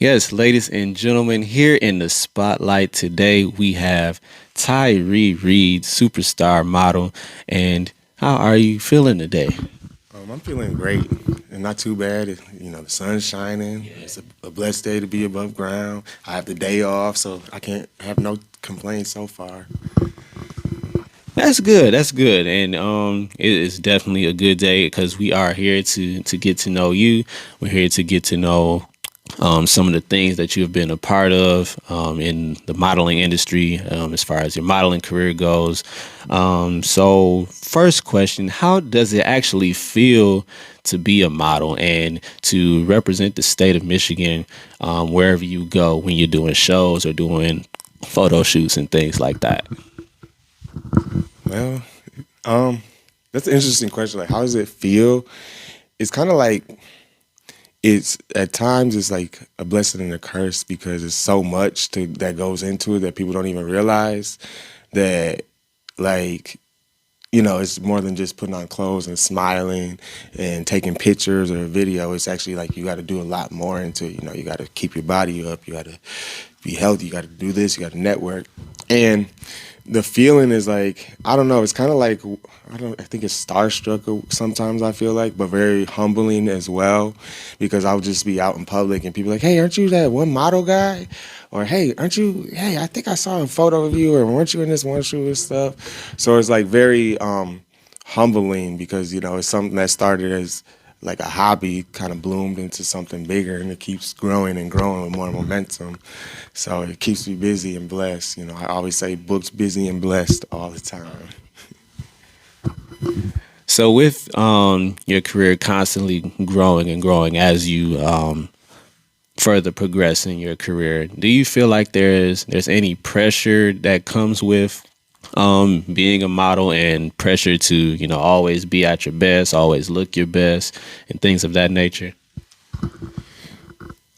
Yes, ladies and gentlemen, here in the spotlight today, we have Tyree Reed, superstar model. And how are you feeling today? I'm feeling great and not too bad. The sun's shining. It's a blessed day to be above ground. I have the day off, so I can't have no complaints so far. That's good. That's good. And it is definitely a good day because we are here to get to know you. We're here to get to know some of the things that you have been a part of in the modeling industry as far as your modeling career goes. So, first question, how does it actually feel to be a model and to represent the state of Michigan wherever you go when you're doing shows or doing photo shoots and things like that? Well, um, that's an interesting question. Like, how does it feel? It's kind of like it's at times it's like a blessing and a curse because it's so much that goes into it that people don't even realize that like it's more than just putting on clothes and smiling and taking pictures or a video. It's actually like you got to do a lot more into it. You got to keep your body up. You got to be healthy. You got to do this. You got to network. And the feeling is like, I don't know. It's kind of like, I think it's starstruck sometimes I feel like, but very humbling as well because I'll just be out in public and people are like, hey, aren't you that one model guy? Or hey, I think I saw a photo of you, or weren't you in this one shoot and stuff? So it's like very humbling because, it's something that started as like a hobby kind of bloomed into something bigger and it keeps growing and growing with more momentum. So it keeps me busy and blessed. I always say booked, busy, and blessed all the time. So, with your career constantly growing and growing as you further progress in your career, do you feel like there's any pressure that comes with being a model and pressure to always be at your best, always look your best, and things of that nature?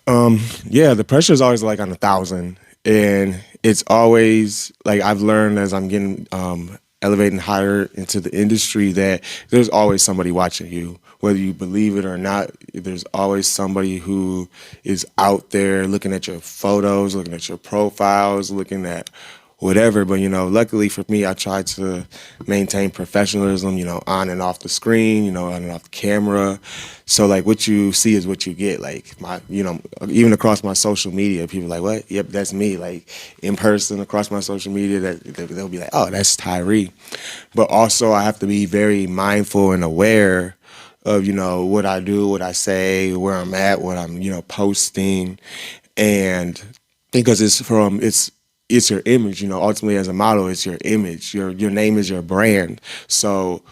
Yeah, the pressure is always like on 1,000, and it's always like I've learned as I'm getting elevating higher into the industry that there's always somebody watching you, whether you believe it or not. There's always somebody who is out there looking at your photos, looking at your profiles, looking at whatever. But luckily for me, I try to maintain professionalism, on and off the screen, on and off the camera. So like what you see is what you get. Like even across my social media, people are like, what? Yep, that's me. Like in person across my social media, they'll be like, oh, that's Tyree. But also I have to be very mindful and aware of what I do, what I say, where I'm at, what I'm posting, and because it's your image, ultimately as a model, it's your image. Your name is your brand. So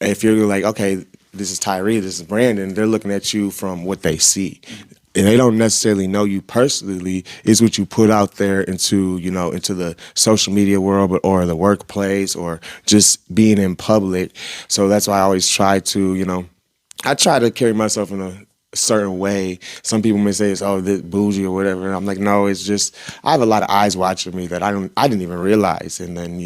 if you're like, okay, this is Tyree, this is Brandon, they're looking at you from what they see. And they don't necessarily know you personally. It's what you put out there into the social media world or the workplace or just being in public. So that's why I always try to, I try to carry myself in a certain way. Some people may say it's this bougie or whatever. And I'm like, no, it's just I have a lot of eyes watching me that I didn't even realize. And then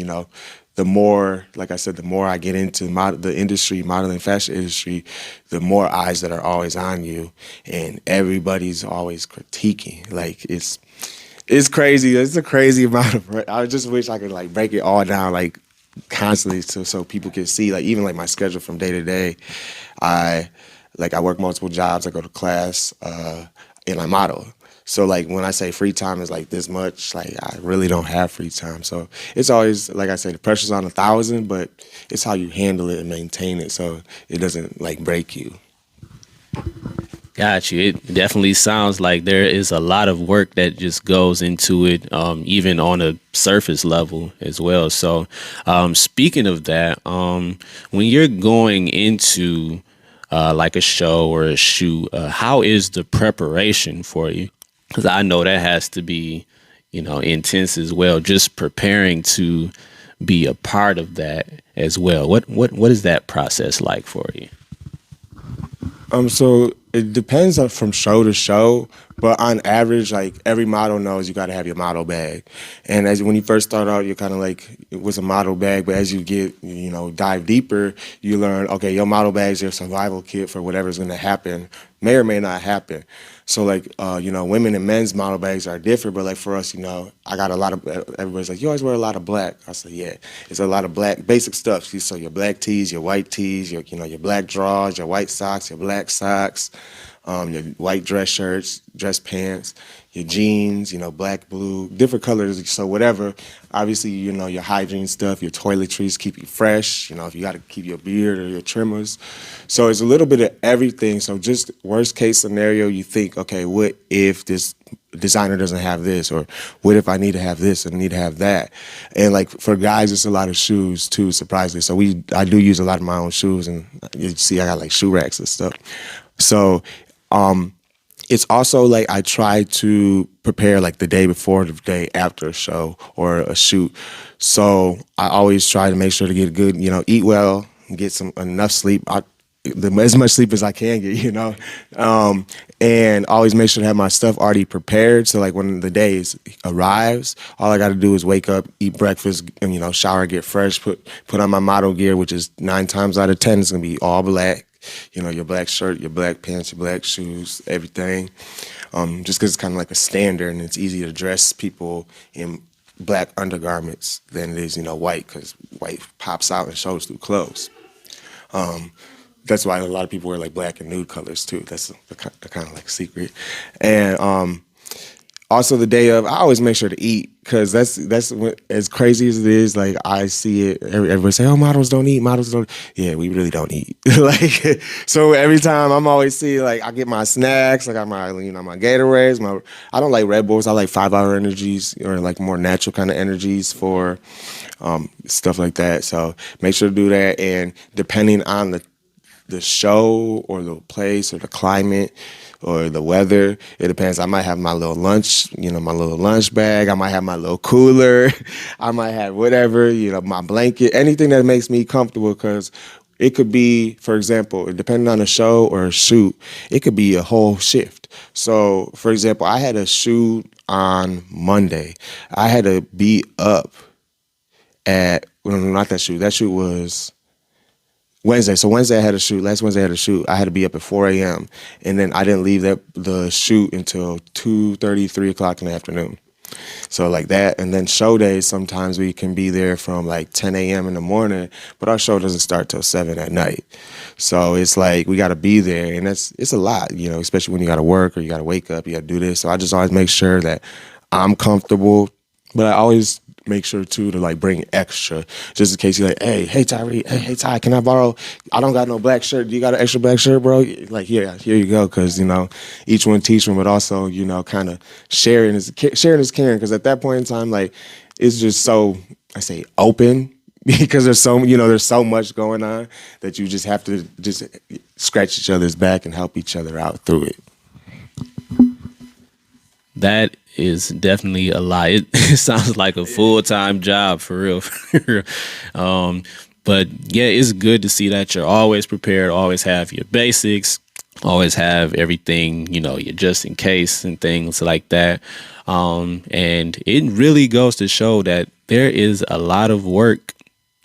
the more, like I said, the more I get into the industry, modeling, fashion industry, the more eyes that are always on you, and everybody's always critiquing. Like it's crazy. It's a crazy amount of. I just wish I could like break it all down like constantly so people can see like even like my schedule from day to day. I work multiple jobs. I go to class, and I model. So like when I say free time is like this much, like I really don't have free time. So it's always like I say, the pressure's on 1,000, but it's how you handle it and maintain it so it doesn't like break you. Got you. It definitely sounds like there is a lot of work that just goes into it, even on a surface level as well. So, speaking of that, when you're going into like a show or a shoot, how is the preparation for you? Because I know that has to be, intense as well. Just preparing to be a part of that as well. What is that process like for you? So it depends on from show to show, But on average, like every model knows you got to have your model bag. And as when you first start out, you're kind of like it was a model bag. But as you get, dive deeper, you learn, okay, your model bag's your survival kit for whatever's going to happen, may or may not happen. So like, women and men's model bags are different. But like for us, I got a lot of, everybody's like, you always wear a lot of black. I said, yeah, it's a lot of black basic stuff. So your black tees, your white tees, your black drawers, your white socks, your black socks, your white dress shirts, dress pants, your jeans, black, blue, different colors. So whatever, obviously, your hygiene stuff, your toiletries keep you fresh. If you got to keep your beard or your trimmers. So it's a little bit of everything. So just worst case scenario, you think, okay, what if this designer doesn't have this, or what if I need to have this and need to have that? And like for guys, it's a lot of shoes too, surprisingly. So I do use a lot of my own shoes, and you see I got like shoe racks and stuff. So it's also like I try to prepare like the day before, the day after a show or a shoot. So I always try to make sure to get good, eat well, get some enough sleep. As much sleep as I can get, and always make sure to have my stuff already prepared. So like when the day arrives, all I got to do is wake up, eat breakfast, and shower, get fresh, put on my model gear, which is 9 times out of 10 it's gonna be all black. Your black shirt, your black pants, your black shoes, everything. Just because it's kind of like a standard, and it's easier to dress people in black undergarments than it is, white, because white pops out and shows through clothes. That's why a lot of people wear like black and nude colors too. That's the kind of like secret. And also the day of, I always make sure to eat, because that's what, as crazy as it is. Like I see it, everybody say, "Oh, models don't eat. Models don't." Yeah, we really don't eat. Like so, every time I'm always see like I get my snacks. I got my my Gatorades. I don't like Red Bulls. I like 5-hour energies, or like more natural kind of energies for stuff like that. So make sure to do that. And depending on the show or the place or the climate or the weather, it depends. I might have my little lunch, my little lunch bag. I might have my little cooler. I might have whatever, my blanket, anything that makes me comfortable, because it could be, for example, depending on a show or a shoot, it could be a whole shift. So, for example, I had a shoot on Monday. I had to be up at, well, not that shoot. That shoot was Wednesday. So Wednesday I had a shoot. Last Wednesday I had a shoot. I had to be up at 4 a.m. And then I didn't leave the shoot until 2:30, 3 o'clock in the afternoon. So like that. And then show days, sometimes we can be there from like 10 a.m. in the morning, but our show doesn't start till 7 at night. So it's like we got to be there. And it's a lot, especially when you got to work or you got to wake up, you got to do this. So I just always make sure that I'm comfortable. But I always make sure too to like bring extra, just in case you're like, hey Tyree, hey Ty, can I borrow? I don't got no black shirt. Do you got an extra black shirt, bro? Like, yeah, here you go, because each one teach one, but also kind of sharing is caring, because at that point in time, like it's just so, I say, open. Because there's so much going on that you just have to just scratch each other's back and help each other out through it. That is definitely a lot. It sounds like a full-time job for real. For real. But yeah, it's good to see that you're always prepared, always have your basics, always have everything, your just in case and things like that. And it really goes to show that there is a lot of work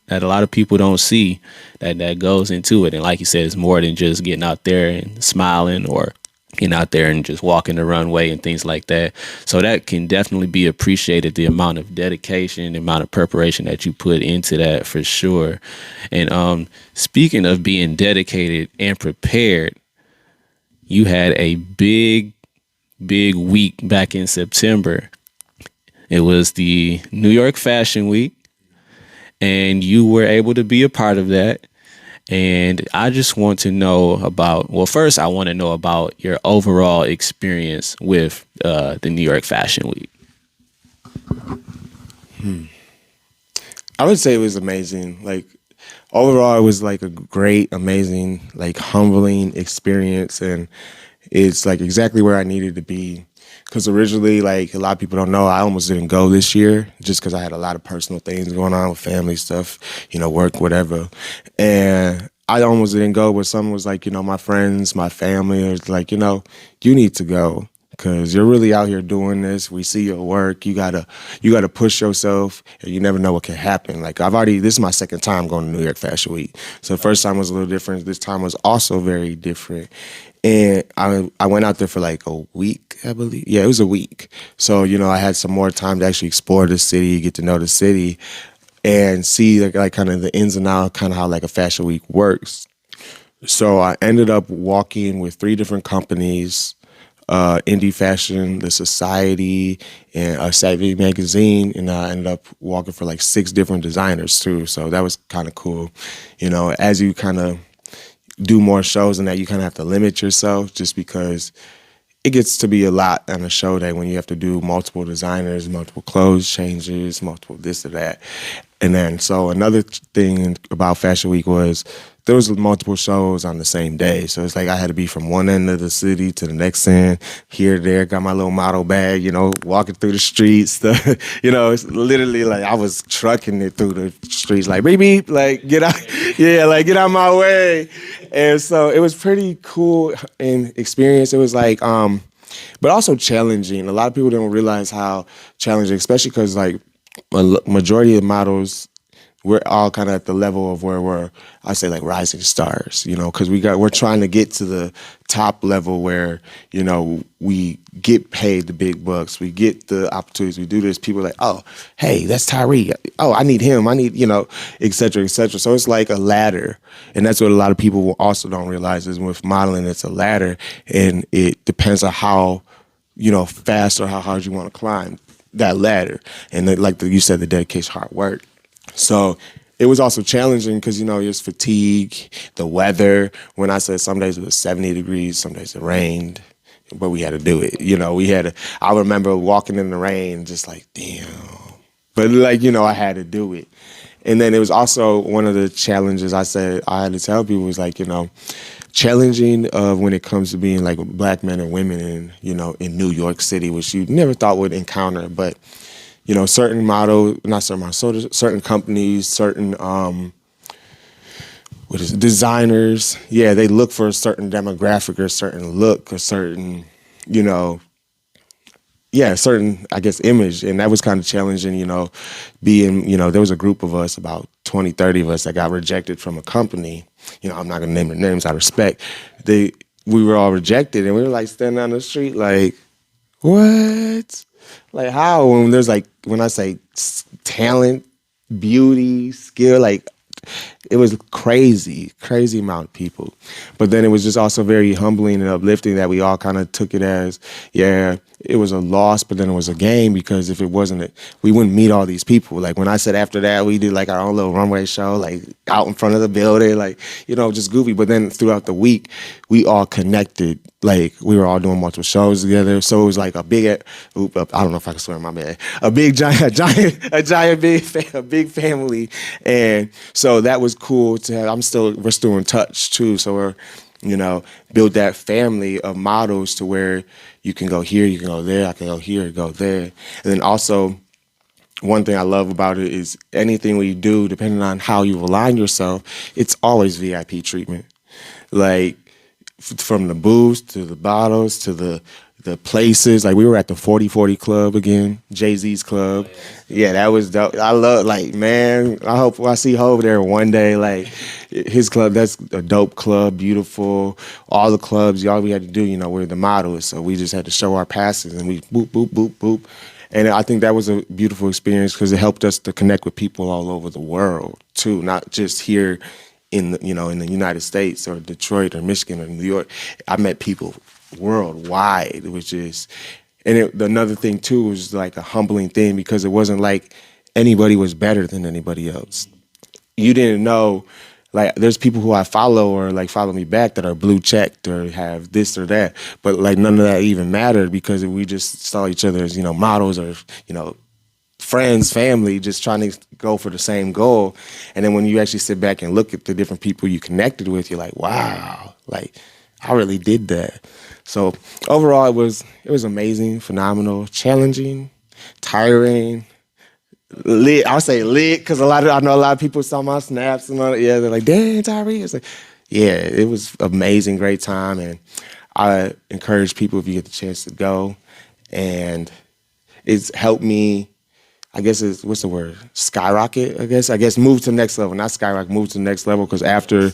that a lot of people don't see that goes into it. And like you said, it's more than just getting out there and smiling, or getting out there and just walking the runway and things like that. So that can definitely be appreciated, the amount of dedication, the amount of preparation that you put into that, for sure. And speaking of being dedicated and prepared, you had a big week back in September. It was the New York Fashion Week, and you were able to be a part of that. And I just want to know about, well, first I want to know about your overall experience with the New York Fashion Week. I would say it was amazing. Like overall, it was like a great, amazing, like humbling experience. And it's like exactly where I needed to be. Because originally, like a lot of people don't know, I almost didn't go this year just because I had a lot of personal things going on with family stuff, work, whatever. And I almost didn't go, but someone was like, my friends, my family was like, you need to go. because you're really out here doing this. We see your work. You gotta push yourself, and you never know what can happen. Like this is my second time going to New York Fashion Week. So the first time was a little different. This time was also very different. And I went out there for like a week, I believe. Yeah, it was a week. So, I had some more time to actually explore the city, get to know the city, and see like kind of the ins and outs, kind of how like a fashion week works. So I ended up walking with three different companies, Indie Fashion, The Society, and Savvy Magazine, and I ended up walking for like 6 different designers too. So that was kind of cool. As you kind of do more shows and that, you kind of have to limit yourself just because it gets to be a lot on a show day when you have to do multiple designers, multiple clothes changes, multiple this or that. And then, so another thing about Fashion Week was there was multiple shows on the same day. So it's like I had to be from one end of the city to the next end, here, there, got my little model bag, walking through the streets. It's literally like I was trucking it through the streets, like, beep, beep, like, get out, yeah, like, get out my way. And so it was pretty cool and experience. It was like, but also challenging. A lot of people don't realize how challenging, especially because like a majority of models, we're all kind of at the level of where I say like rising stars, because we're trying to get to the top level where, we get paid the big bucks, we get the opportunities, we do this. People are like, oh, hey, that's Tyree. Oh, I need him. I need, et cetera, et cetera. So it's like a ladder. And that's what a lot of people also don't realize is with modeling, it's a ladder, and it depends on how, fast or how hard you want to climb that ladder. And you said, the dedication, hard work. So it was also challenging because, there's fatigue, the weather. When I said some days it was 70 degrees, some days it rained, but we had to do it. I remember walking in the rain just like, damn. But I had to do it. And then it was also one of the challenges I said I had to tell people was like, challenging when it comes to being like black men and women in New York City, which you never thought would encounter. But certain certain companies, certain designers, yeah, they look for a certain demographic or a certain look, a certain, certain, I guess, image. And that was kind of challenging, being, there was a group of us, about 20, 30 of us that got rejected from a company. I'm not going to name their names out of respect. We were all rejected, and we were like standing on the street like, what? Like how? When there's like, when I say talent, beauty, skill, like it was crazy amount of people. But then it was just also very humbling and uplifting that we all kind of took it as, yeah, it was a loss, but then it was a gain, because if it wasn't, we wouldn't meet all these people. Like when I said after that, we did like our own little runway show, like out in front of the building, like, just goofy. But then throughout the week, we all connected. Like we were all doing multiple shows together. So it was like a big, I don't know if I can swear, my bad. A big big family. And so that was cool to have. We're still in touch too. So we're, build that family of models to where you can go here, you can go there, I can go here, go there. And then also, one thing I love about it is anything we do, depending on how you align yourself, it's always VIP treatment. Like from the booths to the bottles to the places. Like we were at the 4040 Club again, Jay-Z's club. Oh, yeah, that was dope. I love, like, man, I hope I see Hov there one day. Like his club, that's a dope club, beautiful. All the clubs, all we had to do, we're the models. So we just had to show our passes and we boop, boop, boop, boop. And I think that was a beautiful experience because it helped us to connect with people all over the world too, not just here in the, in the United States or Detroit or Michigan or New York. I met people worldwide, which is, and another thing too was like a humbling thing because it wasn't like anybody was better than anybody else. You didn't know, like there's people who I follow or like follow me back that are blue checked or have this or that, but like none of that even mattered because we just saw each other as, models or, friends, family, just trying to go for the same goal. And then when you actually sit back and look at the different people you connected with, you're like, wow, like I really did that. So overall, it was amazing, phenomenal, challenging, tiring, lit. I'll say lit because I know a lot of people saw my snaps and all that. Yeah, they're like, "Damn, Tyree!" It's like, yeah, it was amazing, great time, and I encourage people, if you get the chance, to go. And it's helped me, I guess it's, what's the word? Skyrocket, I guess move to the next level, not skyrocket, move to the next level. Because after,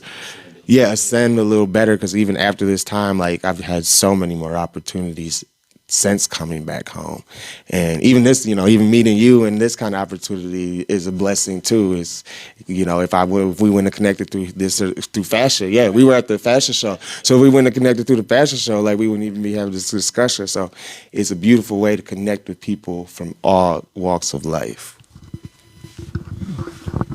yeah, ascend a little better. Because even after this time, like, I've had so many more opportunities since coming back home. And even this, even meeting you and this kind of opportunity is a blessing too. Is, if we wouldn't have connected through this, through fashion, yeah, we were at the fashion show. So if we wouldn't have connected through the fashion show, like, we wouldn't even be having this discussion. So it's a beautiful way to connect with people from all walks of life.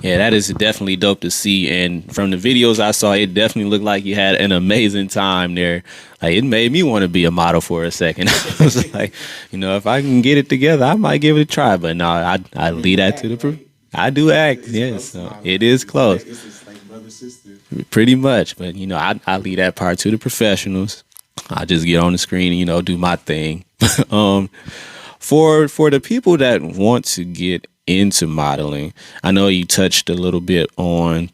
Yeah, that is definitely dope to see. And from the videos I saw, it definitely looked like you had an amazing time there. Like, it made me want to be a model for a second. I was like, if I can get it together, I might give it a try. But no, I leave that to the proof. I do act, yes. So it is close. It's like brother, sister. Pretty much. But, I leave that part to the professionals. I just get on the screen and, do my thing. For the people that want to get into modeling, I know you touched a little bit on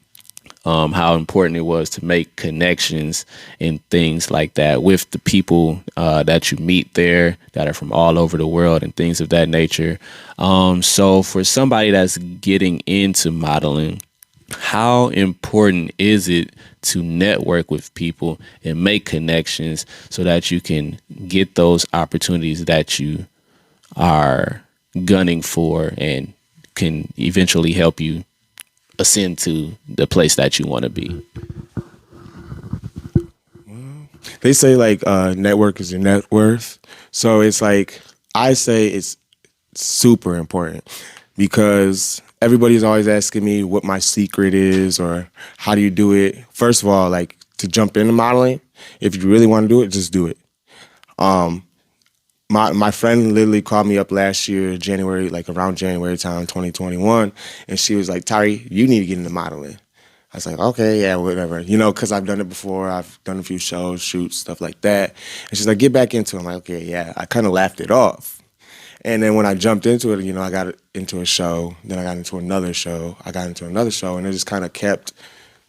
how important it was to make connections and things like that with the people that you meet there that are from all over the world and things of that nature. So for somebody that's getting into modeling, how important is it to network with people and make connections so that you can get those opportunities that you are gunning for and can eventually help you ascend to the place that you want to be? They say, like, network is your net worth. So it's like, I say it's super important because everybody's always asking me what my secret is or how do you do it. First of all, like, to jump into modeling, if you really want to do it, just do it. My friend literally called me up last year, January, like around January time, 2021, and she was like, Tyree, you need to get into modeling. I was like, okay, yeah, whatever. Because I've done it before. I've done a few shows, shoots, stuff like that. And she's like, get back into it. I'm like, okay, yeah. I kind of laughed it off. And then when I jumped into it, I got into a show. Then I got into another show. I got into another show. And it just kind of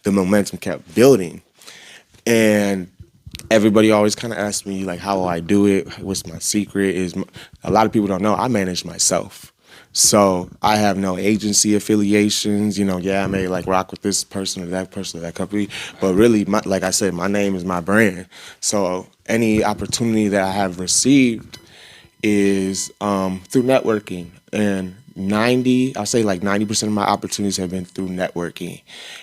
the momentum kept building. And everybody always kind of asks me, like, how will I do it? What's my secret? A lot of people don't know I manage myself. So I have no agency affiliations. Yeah, I may, like, rock with this person or that company. But really, like I said, my name is my brand. So any opportunity that I have received is through networking. And I'll say like 90% of my opportunities have been through networking.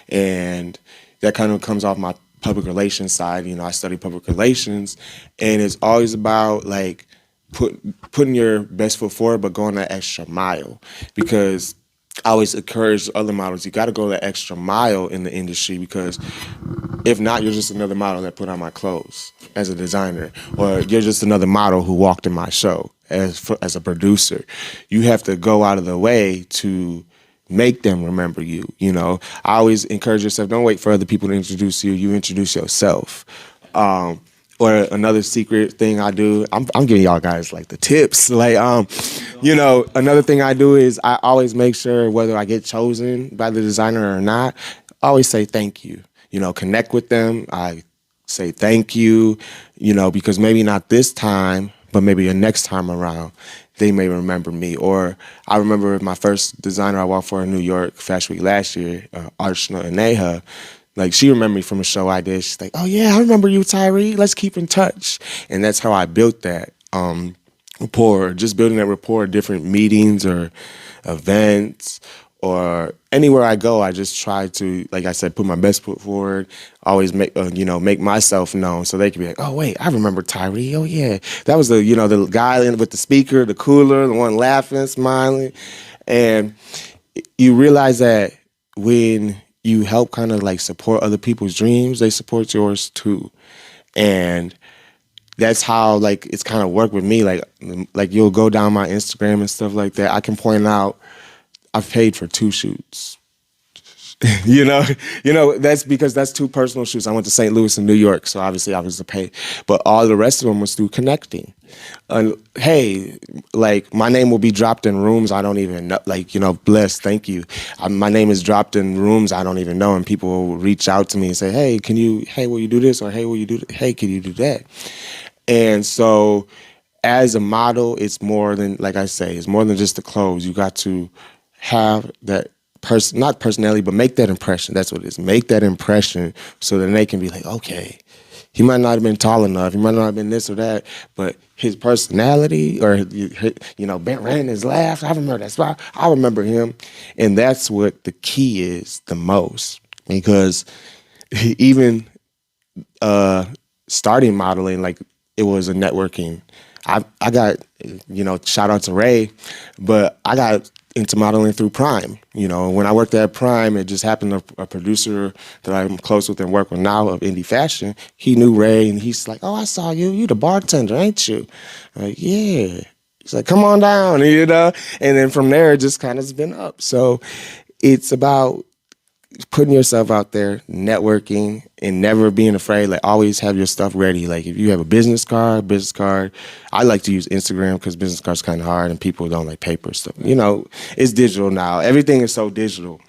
And that kind of comes off my public relations side. I study public relations, and it's always about, like, putting your best foot forward, but going that extra mile. Because I always encourage other models, you got to go that extra mile in the industry, because if not, you're just another model that put on my clothes as a designer, or you're just another model who walked in my show as a producer. You have to go out of the way to make them remember you. I always encourage yourself, don't wait for other people to introduce you. You introduce yourself. Or another secret thing I do, I'm giving y'all guys, like, the tips. Like, another thing I do is I always make sure, whether I get chosen by the designer or not, I always say thank you. Connect with them. I say thank you, because maybe not this time, but maybe the next time around, they may remember me. Or I remember my first designer I worked for in New York Fashion Week last year, Archana Aneha. Like, she remembered me from a show I did. She's like, oh, yeah, I remember you, Tyree. Let's keep in touch. And that's how I built that rapport, just building that rapport at different meetings or events or anywhere I go. I just try to, like I said, put my best foot forward, always make myself known so they can be like, oh, wait, I remember Tyree. Oh, yeah. That was the guy with the speaker, the cooler, the one laughing, smiling. And you realize that when you help kind of, like, support other people's dreams, they support yours too. And that's how, like, it's kind of worked with me. Like you'll go down my Instagram and stuff like that. I can point out I've paid for 2 shoots. you know, that's because that's two personal shoots. I went to St. Louis and New York, so obviously I was the pay, but all the rest of them was through connecting. Hey, like my name will be dropped in rooms I don't even know. Like, bless, thank you. My name is dropped in rooms I don't even know, and people will reach out to me and say, hey, hey, will you do this? Or hey, will you do, hey, can you do that? And so as a model, it's more than, like I say, it's more than just the clothes. You got to have that person, not personality, but make that impression. That's what it is. Make that impression so that they can be like, okay, he might not have been tall enough. He might not have been this or that, but his personality or, Ben ran his laugh. I remember that spot. I remember him. And that's what the key is the most, because even starting modeling, like it was a networking. I got, shout out to Ray, but I got into modeling through Prime. When I worked at Prime, it just happened a producer that I'm close with and work with now of indie fashion. He knew Ray, and he's like, "Oh, I saw you. You the bartender, ain't you?" I'm like, yeah. He's like, "Come on down," And then from there, it just kind of has been up. So it's about putting yourself out there, networking, and never being afraid. Like, always have your stuff ready. Like, if you have a business card. I like to use Instagram because business cards kind of hard and people don't like paper stuff. It's digital now. Everything is so digital.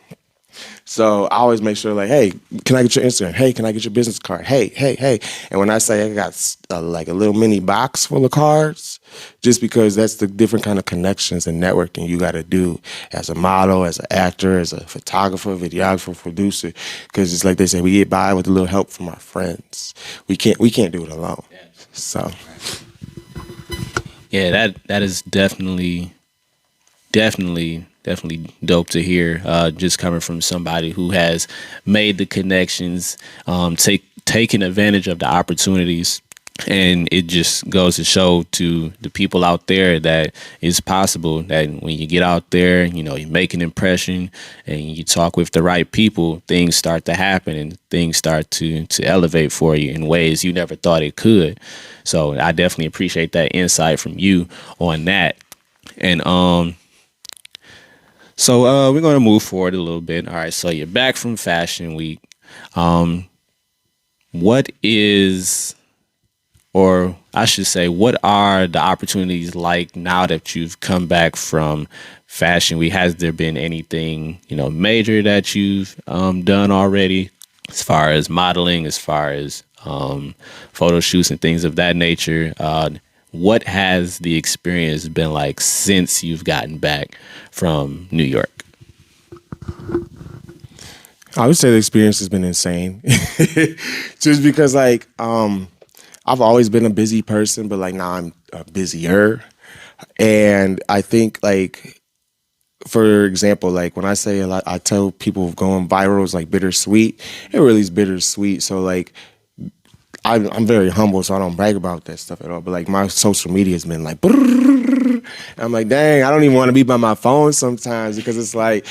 So I always make sure, like, hey, can I get your Instagram? Hey, can I get your business card? Hey, hey, hey. And when I say I got like a little mini box full of cards, just because that's the different kind of connections and networking you got to do as a model, as an actor, as a photographer, videographer, producer. Because it's like they say, we get by with a little help from our friends. We can't do it alone. So, Yeah, that is definitely dope to hear. Just coming from somebody who has made the connections, taken advantage of the opportunities, and it just goes to show to the people out there that it's possible that when you get out there, you make an impression and you talk with the right people, things start to happen and things start to elevate for you in ways you never thought it could. So I definitely appreciate that insight from you on that. And so we're going to move forward a little bit. All right, so you're back from Fashion Week. What is, or I should say, what are the opportunities like now that you've come back from Fashion Week? Has there been anything, major that you've done already as far as modeling, as far as photo shoots and things of that nature? What has the experience been like since you've gotten back from New York? I would say the experience has been insane. Just because, like, I've always been a busy person, but like now I'm busier. And I think, like, for example, like when I say a lot, I tell people going viral is like bittersweet. It really is bittersweet. So like, I'm very humble, so I don't brag about that stuff at all. But like my social media has been like, I'm like, dang, I don't even want to be by my phone sometimes, because it's like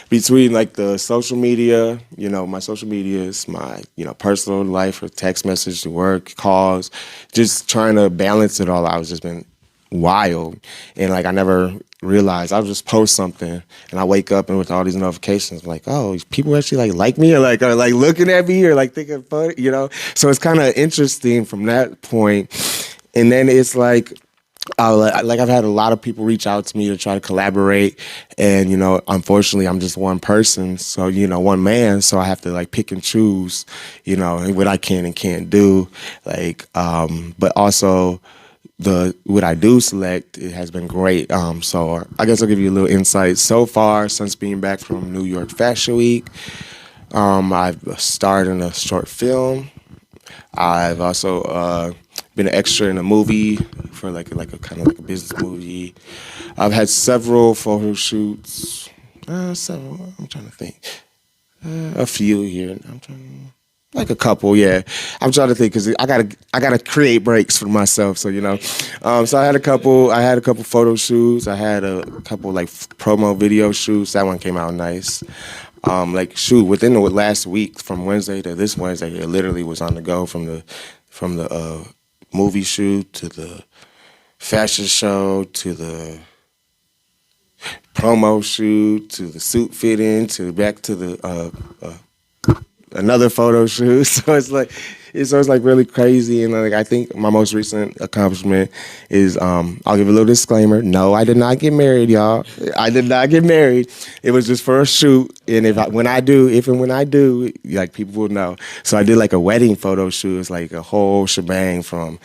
between like the social media, my social media is my, personal life, or text message to work, calls, just trying to balance it all out has just been wild. And like I never realized, I'll just post something and I wake up and with all these notifications, I'm like, oh, people actually like me, or like are like looking at me, or like thinking funny, So it's kind of interesting from that point. And then it's like I've had a lot of people reach out to me to try to collaborate, and unfortunately I'm just one person, so one man, so I have to like pick and choose, what I can and can't do, like but also what I do select, it has been great. So I guess I'll give you a little insight. So far, since being back from New York Fashion Week, I've starred in a short film. I've also been an extra in a movie for like a kind of like a business movie. I've had several photo shoots. Several. I'm trying to think. A few here. I'm trying. Like a couple, yeah. I'm trying to think because I gotta create breaks for myself. So so I had a couple. Photo shoots. I had a couple like promo video shoots. That one came out nice. Within the last week, from Wednesday to this Wednesday, it literally was on the go from the movie shoot to the fashion show to the promo shoot to the suit fitting to back to the another photo shoot. So it's like really crazy. And like I think my most recent accomplishment is I'll give a little disclaimer. No, I did not get married, y'all. I did not get married. It was just for a shoot. And if and when I do, like people will know. So I did like a wedding photo shoot. It's like a whole shebang from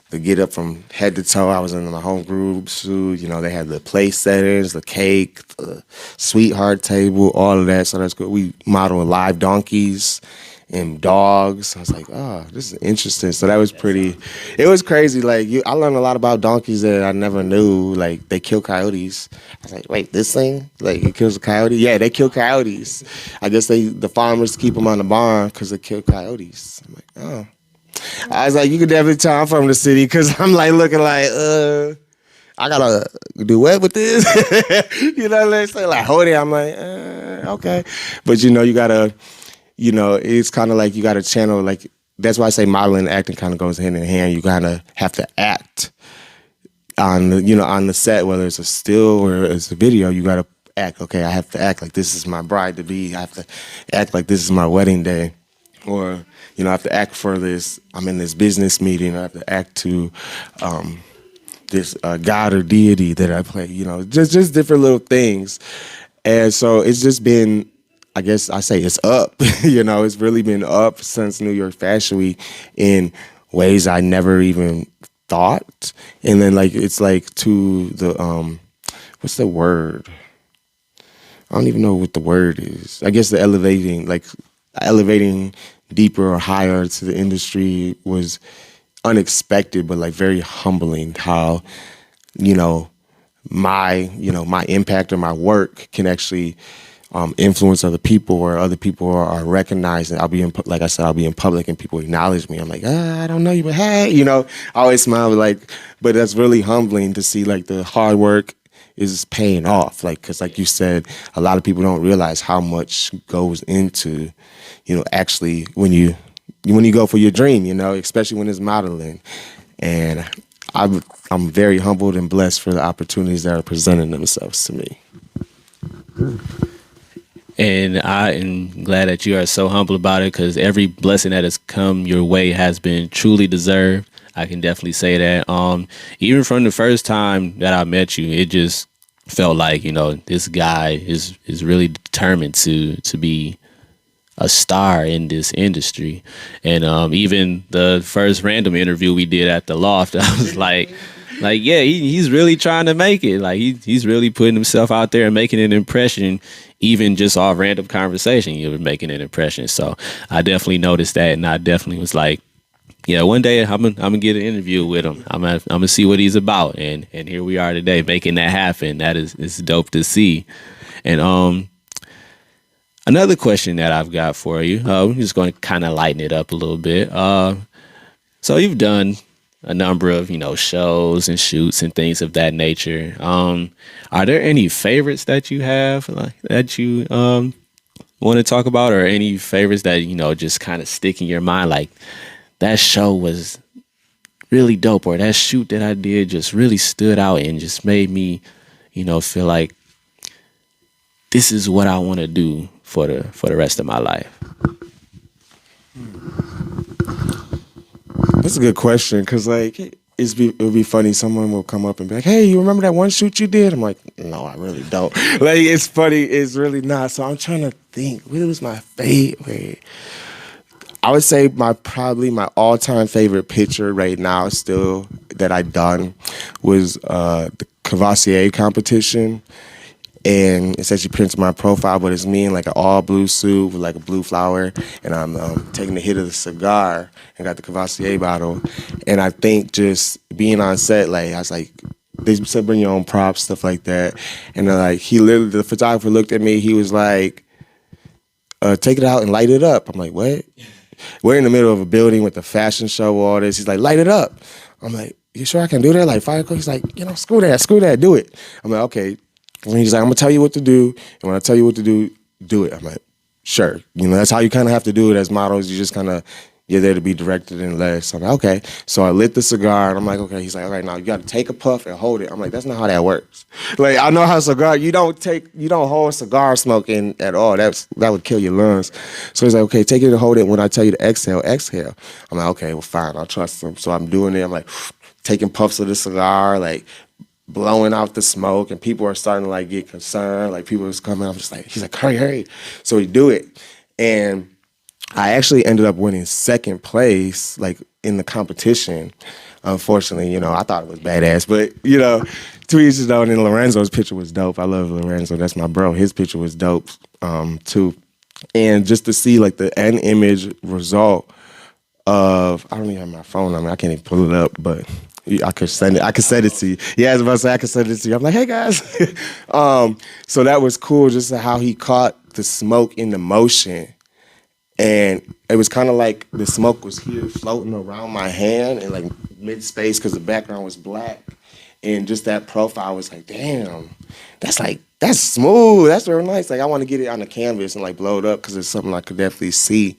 the get up from head to toe. I was in my home group suit. You know, they had the place settings, the cake, the sweetheart table, all of that. So that's good. We modeled live donkeys and dogs. I was like, oh, this is interesting. So that was pretty. It was crazy. Like I learned a lot about donkeys that I never knew. Like they kill coyotes. I was like, wait, this thing, like it kills a coyote? Yeah, they kill coyotes. I guess the farmers keep them on the barn because they kill coyotes. I'm like, oh. I was like, you can definitely tell I'm from the city because I'm like looking like, I gotta do what with this? You know what I'm saying? Like, hold it. I'm like, okay. But you gotta, it's kind of like you gotta channel, like, that's why I say modeling and acting kind of goes hand in hand. You kind of have to act on the set, whether it's a still or it's a video, you gotta act. Okay, I have to act like this is my bride to be. I have to act like this is my wedding day. Or, I have to act for this. I'm in this business meeting. I have to act to this God or deity that I play. Just different little things. And so it's just been, I guess I say it's up. It's really been up since New York Fashion Week in ways I never even thought. And then it's like to the what's the word? I don't even know what the word is. I guess the elevating deeper or higher to the industry was unexpected, but like very humbling how, my impact or my work can actually influence other people, or other people are recognized. And like I said, I'll be in public and people acknowledge me. I'm like, I don't know you, but hey, I always smile, but that's really humbling to see like the hard work is paying off. Like, cause like you said, a lot of people don't realize how much goes into, actually when you go for your dream, especially when it's modeling. And I'm very humbled and blessed for the opportunities that are presenting themselves to me. And I am glad that you are so humble about it, because every blessing that has come your way has been truly deserved. I can definitely say that. Even from the first time that I met you, it just felt like, this guy is really determined to be a star in this industry. And even the first random interview we did at the Loft, I was like, yeah, he's really trying to make it. Like he's really putting himself out there and making an impression. Even just off random conversation, you were making an impression. So I definitely noticed that, and I definitely was like, yeah, one day I'm gonna get an interview with him. I'm gonna see what he's about, and here we are today making that happen. That is dope to see. And another question that I've got for you, I'm just going to kind of lighten it up a little bit. So you've done a number of shows and shoots and things of that nature. Are there any favorites that you have, like, that you want to talk about, or any favorites that just kind of stick in your mind, like that show was really dope, or that shoot that I did just really stood out and just made me feel like this is what I want to do for the rest of my life? That's a good question, because it would be funny. Someone will come up and be like, hey, you remember that one shoot you did? I'm like, no, I really don't. Like, it's funny. It's really not. So I'm trying to think. What was my favorite? I would say probably my all-time favorite picture right now still that I done was the Cavassier competition. And it's actually printed my profile, but it's me in like an all blue suit with like a blue flower, and I'm taking a hit of the cigar and got the Cavassier bottle. And I think just being on set, like I was like, they said bring your own props, stuff like that. And the photographer looked at me, he was like, take it out and light it up. I'm like, what? We're in the middle of a building with a fashion show, all this. He's like, light it up. I'm like, you sure I can do that? Like firecrackers? He's like, screw that, do it. I'm like, okay. And he's like, I'm gonna tell you what to do, and when I tell you what to do, do it. I'm like, sure. That's how you kind of have to do it as models. You just kind of, You're there to be directed and led. So I'm like, okay. So I lit the cigar and I'm like, okay. He's like, all right, now you got to take a puff and hold it. I'm like, that's not how that works. Like, I know how cigar, you don't hold cigar smoke in at all. That would kill your lungs. So he's like, okay, take it and hold it. When I tell you to exhale, exhale. I'm like, okay, well, fine. I'll trust him. So I'm doing it. I'm like taking puffs of the cigar, like blowing out the smoke, and people are starting to like get concerned. Like people was coming. I'm just like, he's like, hurry, hurry. So we do it. And I actually ended up winning second place, like in the competition. Unfortunately, I thought it was badass, but to each his own. And Lorenzo's picture was dope. I love Lorenzo. That's my bro. His picture was dope, too. And just to see like the end image result of, I don't even have my phone on me. I can't even pull it up, but I could send it. I could send it to you. Yeah, I was about to say I could send it to you. I'm like, hey guys. So that was cool, just how he caught the smoke in the motion. And it was kind of like the smoke was here floating around my hand and like mid space because the background was black. And just that profile was like, damn, that's smooth. That's real nice. Like I want to get it on the canvas and like blow it up because it's something I could definitely see.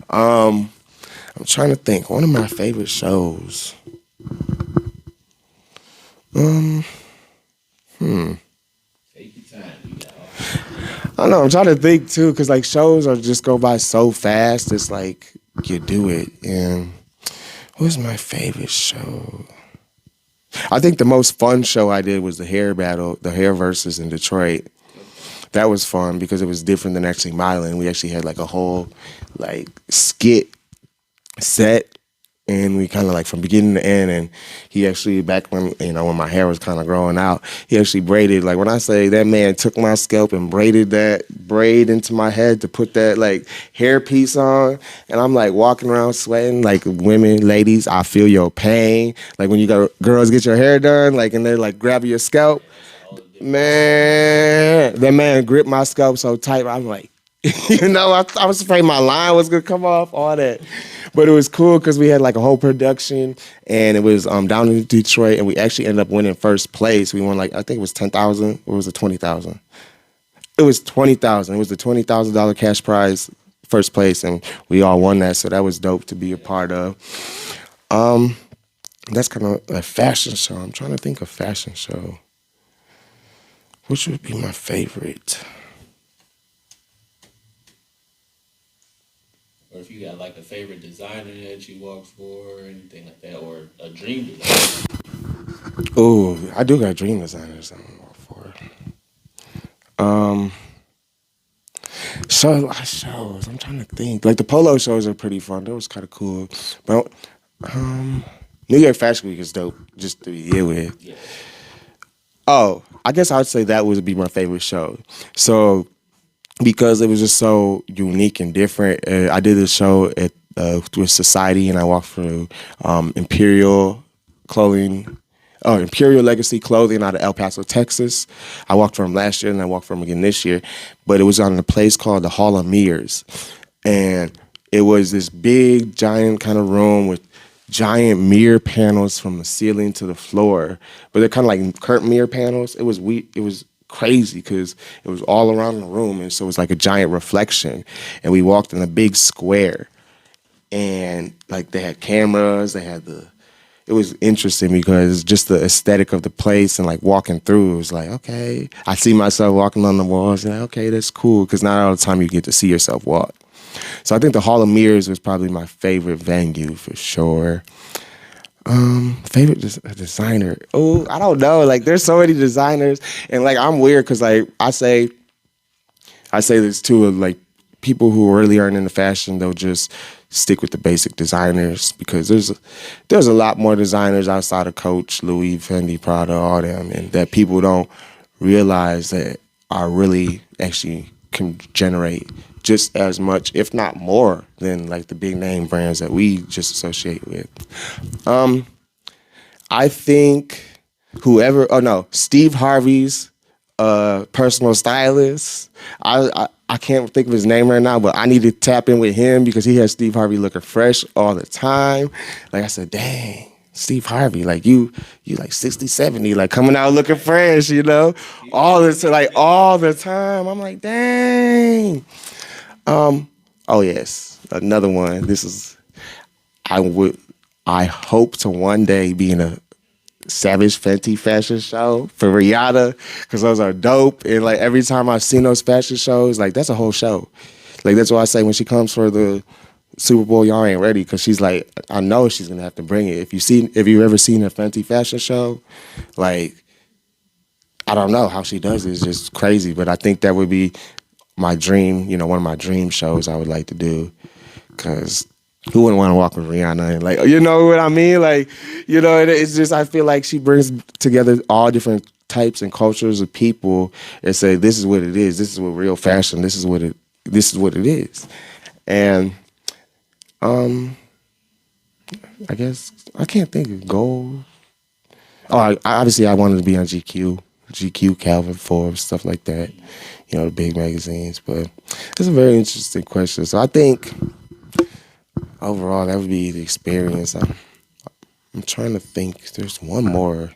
I'm trying to think. One of my favorite shows. Take your time. I don't know. I'm trying to think too, because like shows are just go by so fast. It's like you do it. And what's my favorite show? I think the most fun show I did was the hair battle, the hair versus in Detroit. That was fun because it was different than actually modeling. We actually had like a whole like skit set, and we kind of like from beginning to end. And he actually, back when when my hair was kind of growing out, he actually braided. Like when I say that man took my scalp and braided that braid into my head to put that like hair piece on, and I'm like walking around sweating. Like women, ladies, I feel your pain. Like when you go girls get your hair done, like and they're like grabbing your scalp. Man, that man gripped my scalp so tight. I'm like, I was afraid my line was gonna come off, all that. But it was cool because we had like a whole production, and it was down in Detroit, and we actually ended up winning first place. We won like I think it was 10,000, or was it 20,000? It was 20,000. It was the $20,000 cash prize, first place, and we all won that. So that was dope to be a part of. That's kind of a fashion show. I'm trying to think of fashion show. Which would be my favorite? Or if you got like a favorite designer that you walked for or anything like that, or a dream designer. Oh, I do got dream designers I'm walk for. Shows. I'm trying to think. Like the polo shows are pretty fun. That was kind of cool. But New York Fashion Week is dope just to be here with. Yeah. Oh, I guess I'd say that would be my favorite show. So, because it was just so unique and different, I did a show at with Society, and I walked through Imperial Clothing, Imperial Legacy Clothing out of El Paso, Texas. I walked from last year, and I walked from again this year. But it was on a place called the Hall of Mirrors, and it was this big, giant kind of room with giant mirror panels from the ceiling to the floor, but they're kind of like curtain mirror panels. It was crazy because it was all around the room, and so it was like a giant reflection. And we walked in a big square, and like they had cameras. It was interesting because just the aesthetic of the place and like walking through, it was like, okay, I see myself walking on the walls, and like, okay, that's cool because not all the time you get to see yourself walk. So I think the Hall of Mirrors was probably my favorite venue for sure. Favorite designer? Oh, I don't know. Like there's so many designers, and like I'm weird because like I say this too. Like people who really aren't into fashion, they'll just stick with the basic designers because there's a lot more designers outside of Coach, Louis, Fendi, Prada, all them, and that people don't realize that are really actually can generate just as much, if not more, than like the big name brands that we just associate with. I think Steve Harvey's personal stylist. I can't think of his name right now, but I need to tap in with him because he has Steve Harvey looking fresh all the time. Like I said, dang, Steve Harvey, like you like 60, 70, like coming out looking fresh, all the time. I'm like, dang. Oh yes, another one. This is I would, I hope to one day be in a Savage Fenty fashion show for Rihanna because those are dope. And like every time I've seen those fashion shows, like that's a whole show. Like that's why I say when she comes for the Super Bowl, y'all ain't ready because she's like, I know she's gonna have to bring it. If you've ever seen a Fenty fashion show, like I don't know how she does it. It's just crazy. But I think that would be my dream. You know, one of my dream shows I would like to do because who wouldn't want to walk with Rihanna and like, you know what I mean? Like, you know, it's just I feel like she brings together all different types and cultures of people and say this is what it is. This is what real fashion. This is what it is. And I guess I can't think of goals. Oh, obviously I wanted to be on GQ, Calvin, Forbes, stuff like that. You know, the big magazines. But it's a very interesting question. So I think overall that would be the experience. I'm trying to think. There's one more.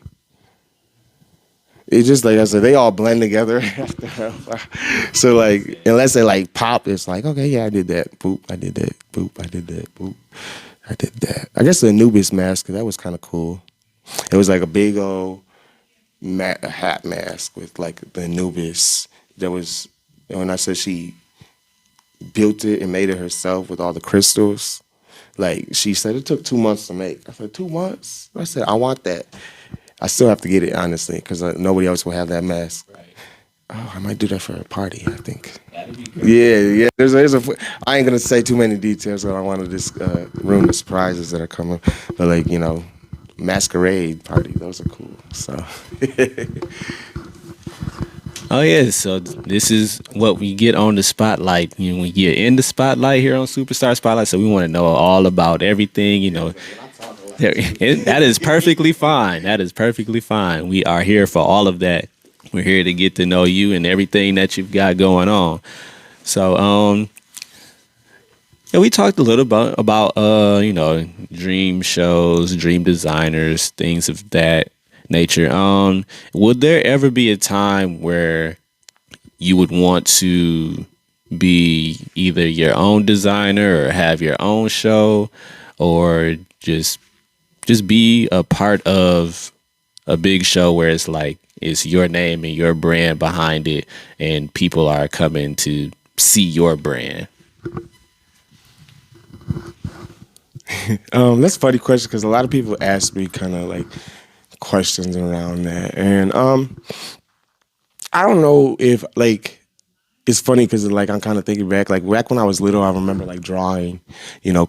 It's just like I said, they all blend together. So like, unless they like pop, it's like okay, yeah, I did that. Boop, I did that. Boop, I did that. Boop, I did that. I guess the Anubis mask, 'cause that was kind of cool. It was like a big old hat mask with like the Anubis. That was when I said she built it and made it herself with all the crystals. Like she said, it took 2 months to make. I said 2 months. I said I want that. I still have to get it honestly because nobody else will have that mask. Right. Oh, I might do that for a party. I think. That'd be great. Yeah. I ain't gonna say too many details. So I don't want to just ruin the surprises that are coming. But like masquerade party. Those are cool. So. Oh yeah, so this is what we get on the spotlight. You know, we get in the spotlight here on Superstar Spotlight. So we want to know all about everything. You know, that is perfectly fine. That is perfectly fine. We are here for all of that. We're here to get to know you and everything that you've got going on. So, yeah, we talked a little about dream shows, dream designers, things of that nature. Would there ever be a time where you would want to be either your own designer or have your own show, or just be a part of a big show where it's like it's your name and your brand behind it, and people are coming to see your brand? That's a funny question because a lot of people ask me kind of like questions around that, and I don't know if like it's funny because like I'm kind of thinking back when I was little, I remember like drawing,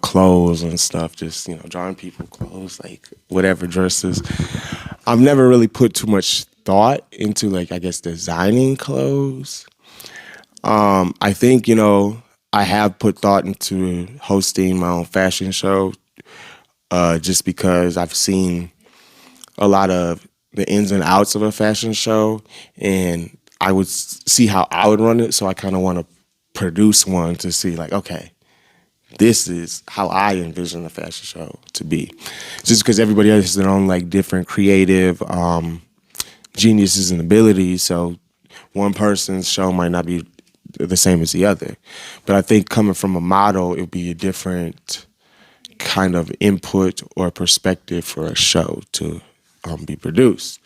clothes and stuff, just drawing people clothes, like whatever dresses. I've never really put too much thought into like I guess designing clothes. I think I have put thought into hosting my own fashion show, just because I've seen a lot of the ins and outs of a fashion show, and I would see how I would run it. So I kind of want to produce one to see like, okay, this is how I envision a fashion show to be. Just because everybody has their own like different creative geniuses and abilities. So one person's show might not be the same as the other. But I think coming from a model, it would be a different kind of input or perspective for a show to be produced.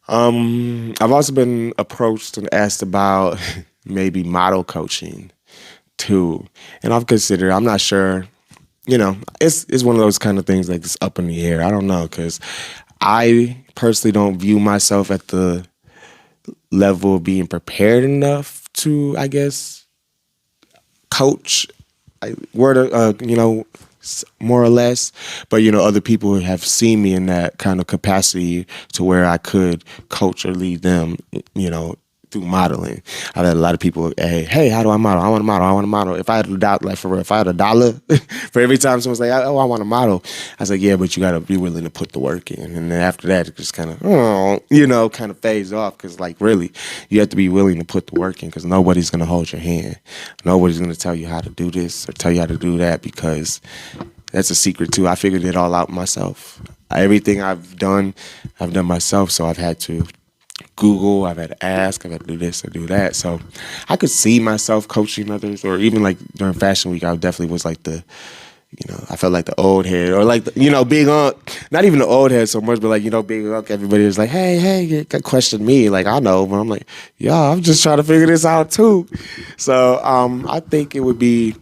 I've also been approached and asked about maybe model coaching too, and I've considered. I'm not sure. It's one of those kind of things like it's up in the air. I don't know because I personally don't view myself at the level of being prepared enough to, I guess, coach. More or less. But other people have seen me in that kind of capacity to where I could coach or lead them. Through modeling, I've had a lot of people. Hey, how do I model? I want to model. I want to model. If I had a dollar, like for real, if I had $1 for every time someone's like, "Oh, I want to model," I was like, "Yeah, but you got to be willing to put the work in." And then after that, it just kind of, kind of fades off because, like, really, you have to be willing to put the work in because nobody's gonna hold your hand. Nobody's gonna tell you how to do this or tell you how to do that because that's a secret too. I figured it all out myself. Everything I've done myself. So I've had to Google, I've had to ask, I've had to do this or do that. So I could see myself coaching others, or even like during Fashion Week, I definitely was like the I felt like the old head, or like being on, not even the old head so much, but like being on. Everybody was like, hey, you question me, like I know, but I'm like, yeah, I'm just trying to figure this out too. So I think it would be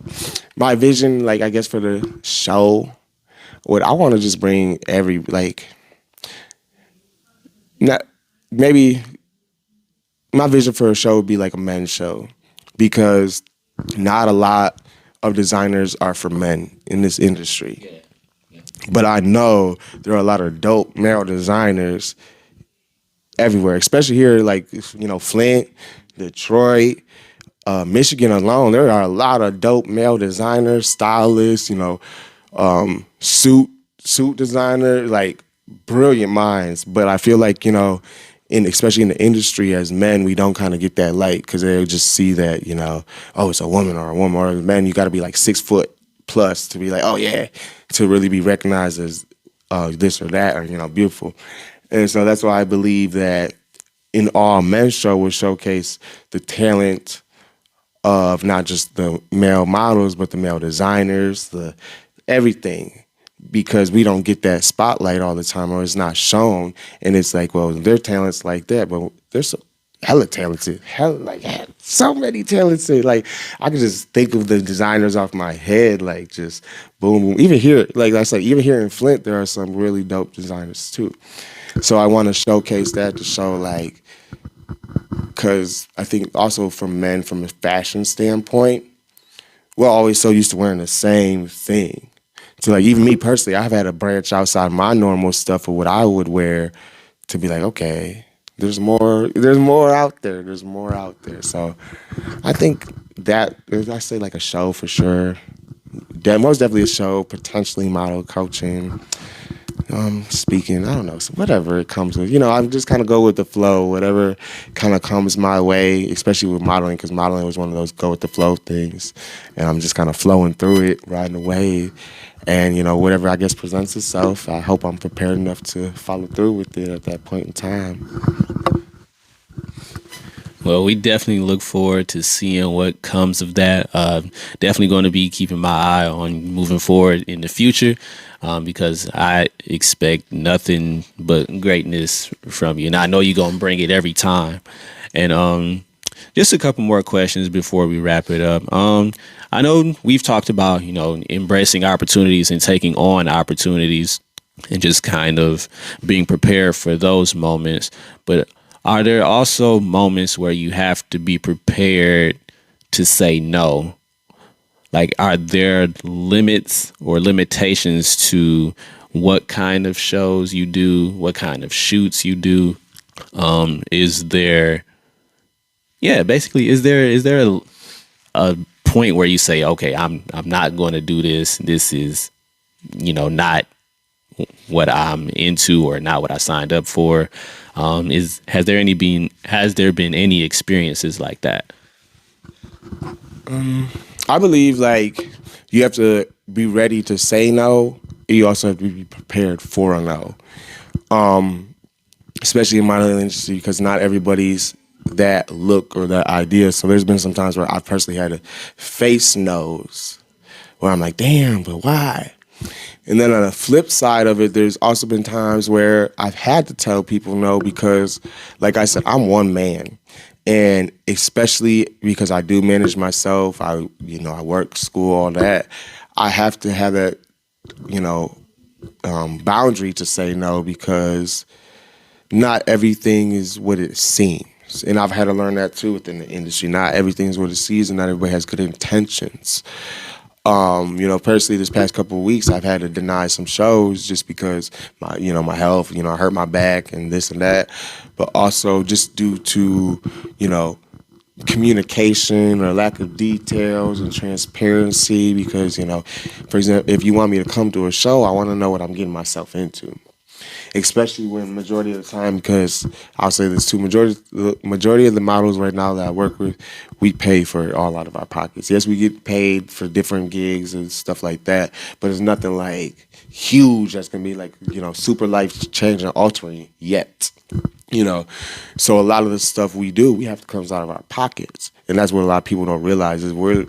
my vision, like I guess for the show. What I want to just bring not maybe my vision for a show would be like a men's show, because not a lot of designers are for men in this industry. But I know there are a lot of dope male designers everywhere, especially here, like Flint, Detroit, Michigan alone. There are a lot of dope male designers, stylists, suit designer, like brilliant minds. But I feel like especially in the industry, as men, we don't kind of get that light, because they'll just see that oh, it's a woman, or as men, you got to be like 6 foot plus to be like, oh yeah, to really be recognized as this or that, or beautiful. And so that's why I believe that in all men's show will showcase the talent of not just the male models, but the male designers, the everything, because we don't get that spotlight all the time, or it's not shown. And it's like, well, their talent's like that, but they're so hella talented, so many talented. Like I can just think of the designers off my head, like just boom, boom. Even here, like I said, even here in Flint, there are some really dope designers too. So I want to showcase that to show like, because I think also for men, from a fashion standpoint, we're always so used to wearing the same thing. So like even me personally, I've had to branch outside my normal stuff of what I would wear to be like, okay, there's more out there. There's more out there. So I think that, I say like a show for sure. Most definitely a show, potentially model coaching, speaking, I don't know, so whatever it comes with. I just kind of go with the flow, whatever kind of comes my way, especially with modeling, because modeling was one of those go with the flow things. And I'm just kind of flowing through it, riding the wave. And, whatever I guess presents itself, I hope I'm prepared enough to follow through with it at that point in time. Well, we definitely look forward to seeing what comes of that. Definitely going to be keeping my eye on moving forward in the future, because I expect nothing but greatness from you. And I know you're going to bring it every time. And just a couple more questions before we wrap it up. I know we've talked about, embracing opportunities and taking on opportunities and just kind of being prepared for those moments. But are there also moments where you have to be prepared to say no? Like, are there limits or limitations to what kind of shows you do, what kind of shoots you do? Is there, basically, is there a point where you say, okay, I'm not going to do this. This is, not what I'm into or not what I signed up for. Has there been any experiences like that? I believe like you have to be ready to say no. You also have to be prepared for a no. Especially in modeling industry, because not everybody's that look or that idea. So there's been some times where I personally had to face no's, where I'm like, damn, but why? And then on the flip side of it, there's also been times where I've had to tell people no, because, like I said, I'm one man. And especially because I do manage myself, I work, school, all that, I have to have that, boundary to say no, because not everything is what it seems. And I've had to learn that too within the industry. Not everything is what it seems, and not everybody has good intentions. Personally, this past couple of weeks, I've had to deny some shows just because my health, I hurt my back and this and that, but also just due to, communication or lack of details and transparency, because, for example, if you want me to come to a show, I want to know what I'm getting myself into. Especially when majority of the time, because I'll say this too, majority of the models right now that I work with, we pay for it all out of our pockets. Yes, we get paid for different gigs and stuff like that, but it's nothing like huge that's gonna be like, super life changing, altering yet. So a lot of the stuff we do, we have to come out of our pockets, and that's what a lot of people don't realize is we're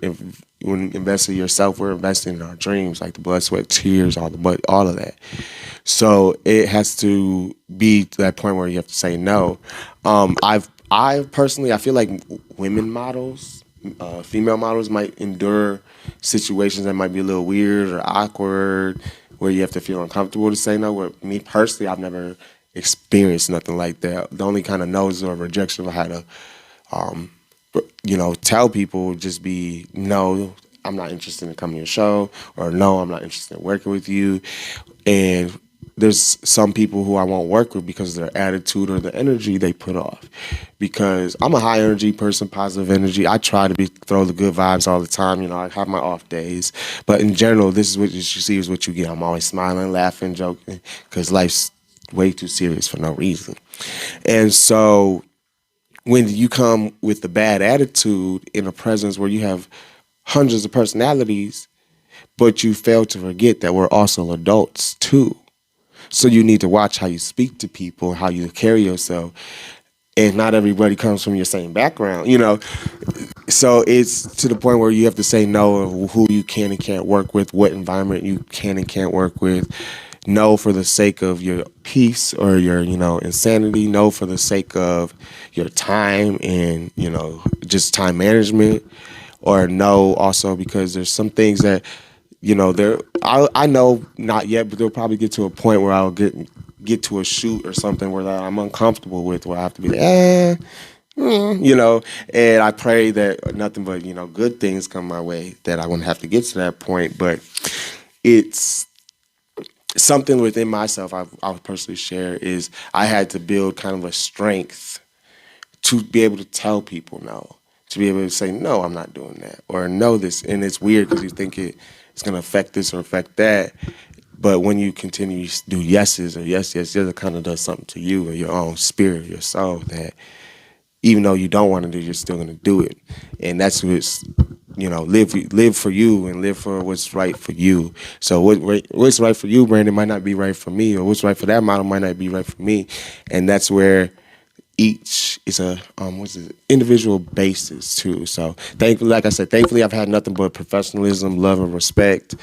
when you invest in yourself, we're investing in our dreams, like the blood, sweat, tears, all of that. So it has to be to that point where you have to say no. I personally, I feel like women models, female models might endure situations that might be a little weird or awkward, where you have to feel uncomfortable to say no. Where me personally, I've never experienced nothing like that. The only kind of no's or rejection I had to, tell people would just be no. I'm not interested in coming to your show, or no, I'm not interested in working with you. And there's some people who I won't work with because of their attitude or the energy they put off. Because I'm a high energy person, positive energy. I try to throw the good vibes all the time. I have my off days, but in general, this is what you see is what you get. I'm always smiling, laughing, joking, because life's way too serious for no reason. And so when you come with the bad attitude in a presence where you have hundreds of personalities, but you fail to forget that we're also adults too. So you need to watch how you speak to people, how you carry yourself. And not everybody comes from your same background. So it's to the point where you have to say no of who you can and can't work with, what environment you can and can't work with. No for the sake of your peace or your, insanity. No for the sake of your time and, just time management. Or no also because there's some things that there I know not yet, but they'll probably get to a point where I'll get to a shoot or something where I'm uncomfortable with, where I have to be like, and I pray that nothing but good things come my way, that I wouldn't have to get to that point. But it's something within myself I'll personally share is I had to build kind of a strength to be able to tell people no, to be able to say no, I'm not doing that, or no this. And it's weird because you think it's going to affect this or affect that. But when you continue to do yeses or yes, it kind of does something to you or your own spirit, your soul, that even though you don't want to do, you're still going to do it. And that's what's, live for you and live for what's right for you. So what's right for you, Brandon, might not be right for me, or what's right for that model might not be right for me. And that's where each is a individual basis too. So thankfully, like I said, I've had nothing but professionalism, love, and respect.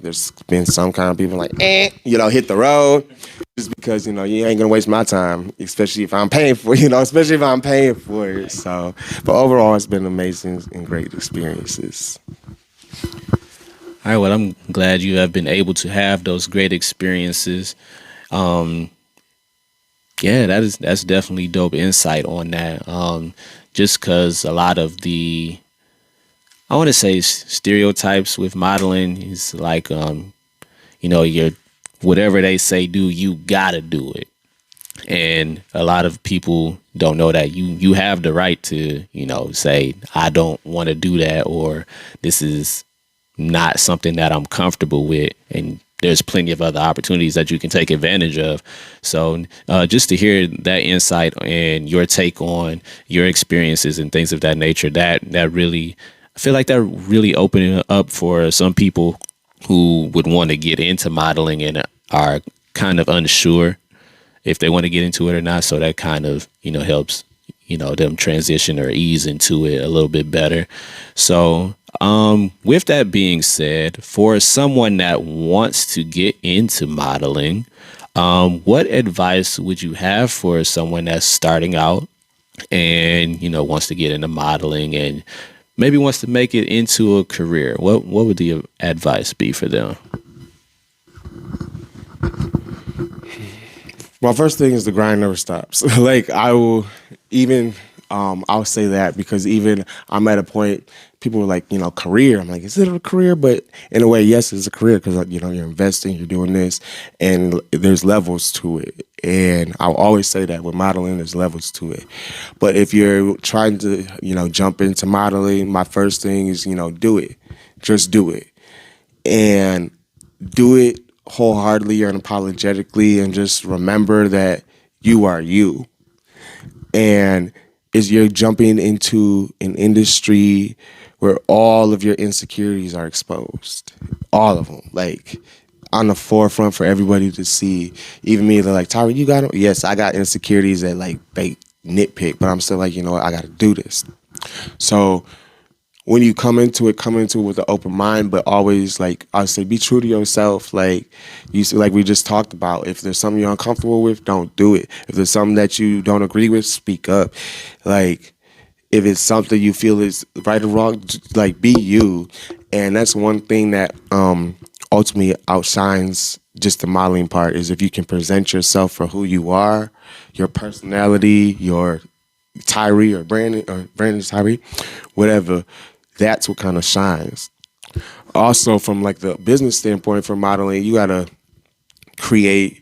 There's been some kind of people like, hit the road, just because you ain't gonna waste my time, especially if I'm paying for it. So, but overall, it's been amazing and great experiences. All right, well, I'm glad you have been able to have those great experiences. Yeah, that's definitely dope insight on that. Just because a lot of I want to say stereotypes with modeling is like, you're whatever they say do, you gotta do it, and a lot of people don't know that you have the right to say I don't want to do that, or this is not something that I'm comfortable with, and there's plenty of other opportunities that you can take advantage of. So just to hear that insight and your take on your experiences and things of that nature, that really, I feel like that really opening up for some people who would want to get into modeling and are kind of unsure if they want to get into it or not. So that kind of, helps, them transition or ease into it a little bit better. So with that being said, for someone that wants to get into modeling, what advice would you have for someone that's starting out and, wants to get into modeling and maybe wants to make it into a career? What would the advice be for them? My first thing is the grind never stops. Like I will even I'll say that because even I'm at a point, people were like, career. I'm like, is it a career? But in a way, yes, it's a career because, you're investing, you're doing this, and there's levels to it. And I'll always say that with modeling, there's levels to it. But if you're trying to, jump into modeling, my first thing is, do it. Just do it. And do it wholeheartedly and unapologetically, and just remember that you are you. And is you're jumping into an industry where all of your insecurities are exposed, all of them, like on the forefront for everybody to see. Even me, they're like, Tyree, you got them? Yes, I got insecurities that like they nitpick, but I'm still like, I got to do this. So when you come into it with an open mind, but always like I say, be true to yourself. Like like we just talked about. If there's something you're uncomfortable with, don't do it. If there's something that you don't agree with, speak up. Like if it's something you feel is right or wrong, like be you. And that's one thing that ultimately outshines just the modeling part is if you can present yourself for who you are, your personality, your Tyree or Brandon Tyree, whatever. That's what kind of shines. Also, from like the business standpoint for modeling, you gotta create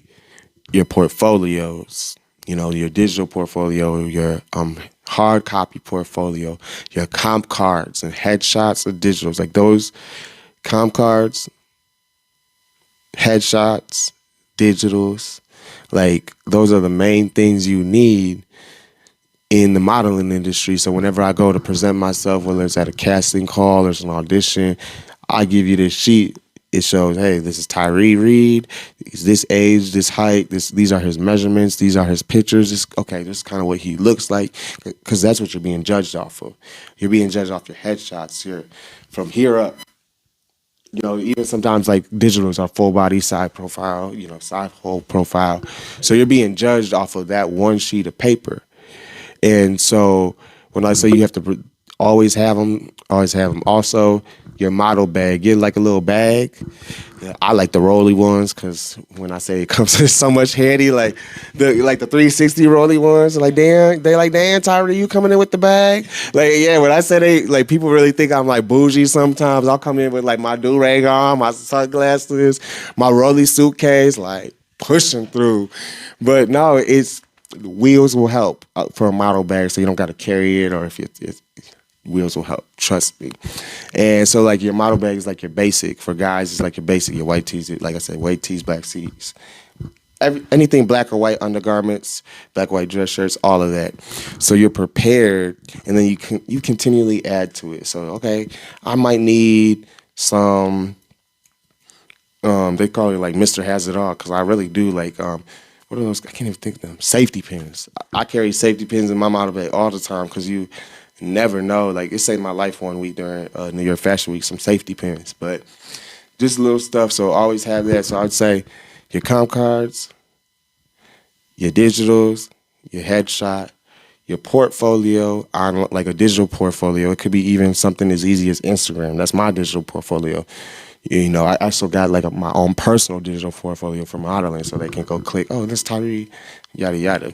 your portfolios. You know, your digital portfolio, your hard copy portfolio, your comp cards and headshots and digitals. Like those comp cards, headshots, digitals, like those are the main things you need in the modeling industry. So whenever I go to present myself, whether it's at a casting call or it's an audition, I give you this sheet. It shows, hey, this is Tyree Reed. He's this age, this height. These are his measurements. These are his pictures. This is kind of what he looks like, because that's what you're being judged off of. You're being judged off your headshots. From here up. You know, even sometimes like digitals are full body, side profile. You know, side whole profile. So you're being judged off of that one sheet of paper. And so when I say you have to always have them, always have them. Also, your model bag, get like a little bag. Yeah, I like the rolly ones because when I say it comes with so much handy, like the 360 rolly ones, like damn, they like damn, Tyree, you coming in with the bag? Like yeah, when I say they, like people really think I'm like bougie. Sometimes I'll come in with like my do rag on, my sunglasses, my rolly suitcase, like pushing through. But no, it's wheels will help for a model bag, so you don't got to carry it, or if it's wheels will help. Trust me. And so like your model bag is like your basic. For guys, it's like your basic. Your white tees, like I said, white tees, black tees. Anything black or white undergarments, black or white dress shirts, all of that. So you're prepared, and then you continually add to it. So okay, I might need some. They call it like Mr. Has It All because I really do like what are those? I can't even think of them. Safety pins. I carry safety pins in my model bag all the time because you never know. Like it saved my life one week during New York Fashion Week. Some safety pins, but just little stuff. So always have that. So I'd say your comp cards, your digitals, your headshot, your portfolio on like a digital portfolio. It could be even something as easy as Instagram. That's my digital portfolio. You know, I also got like my own personal digital portfolio for modeling, so they can go click, oh, this Tyree, yada yada.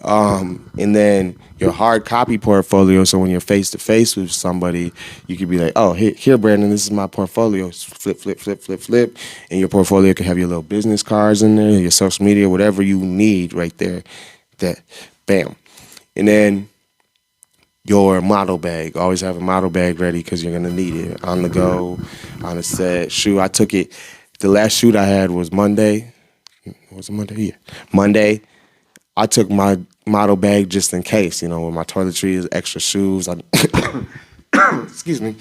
And then your hard copy portfolio, so when you're face to face with somebody, you could be like, oh, here, Brandon, this is my portfolio. Flip, flip, flip, flip, flip. And your portfolio can have your little business cards in there, your social media, whatever you need right there. That, bam. And then your model bag. Always have a model bag ready because you're gonna need it on the go, on the set. Shoot, I took it. The last shoot I had was Monday. Was it Monday? Yeah, Monday. I took my model bag just in case, you know, with my toiletries, extra shoes. Excuse me.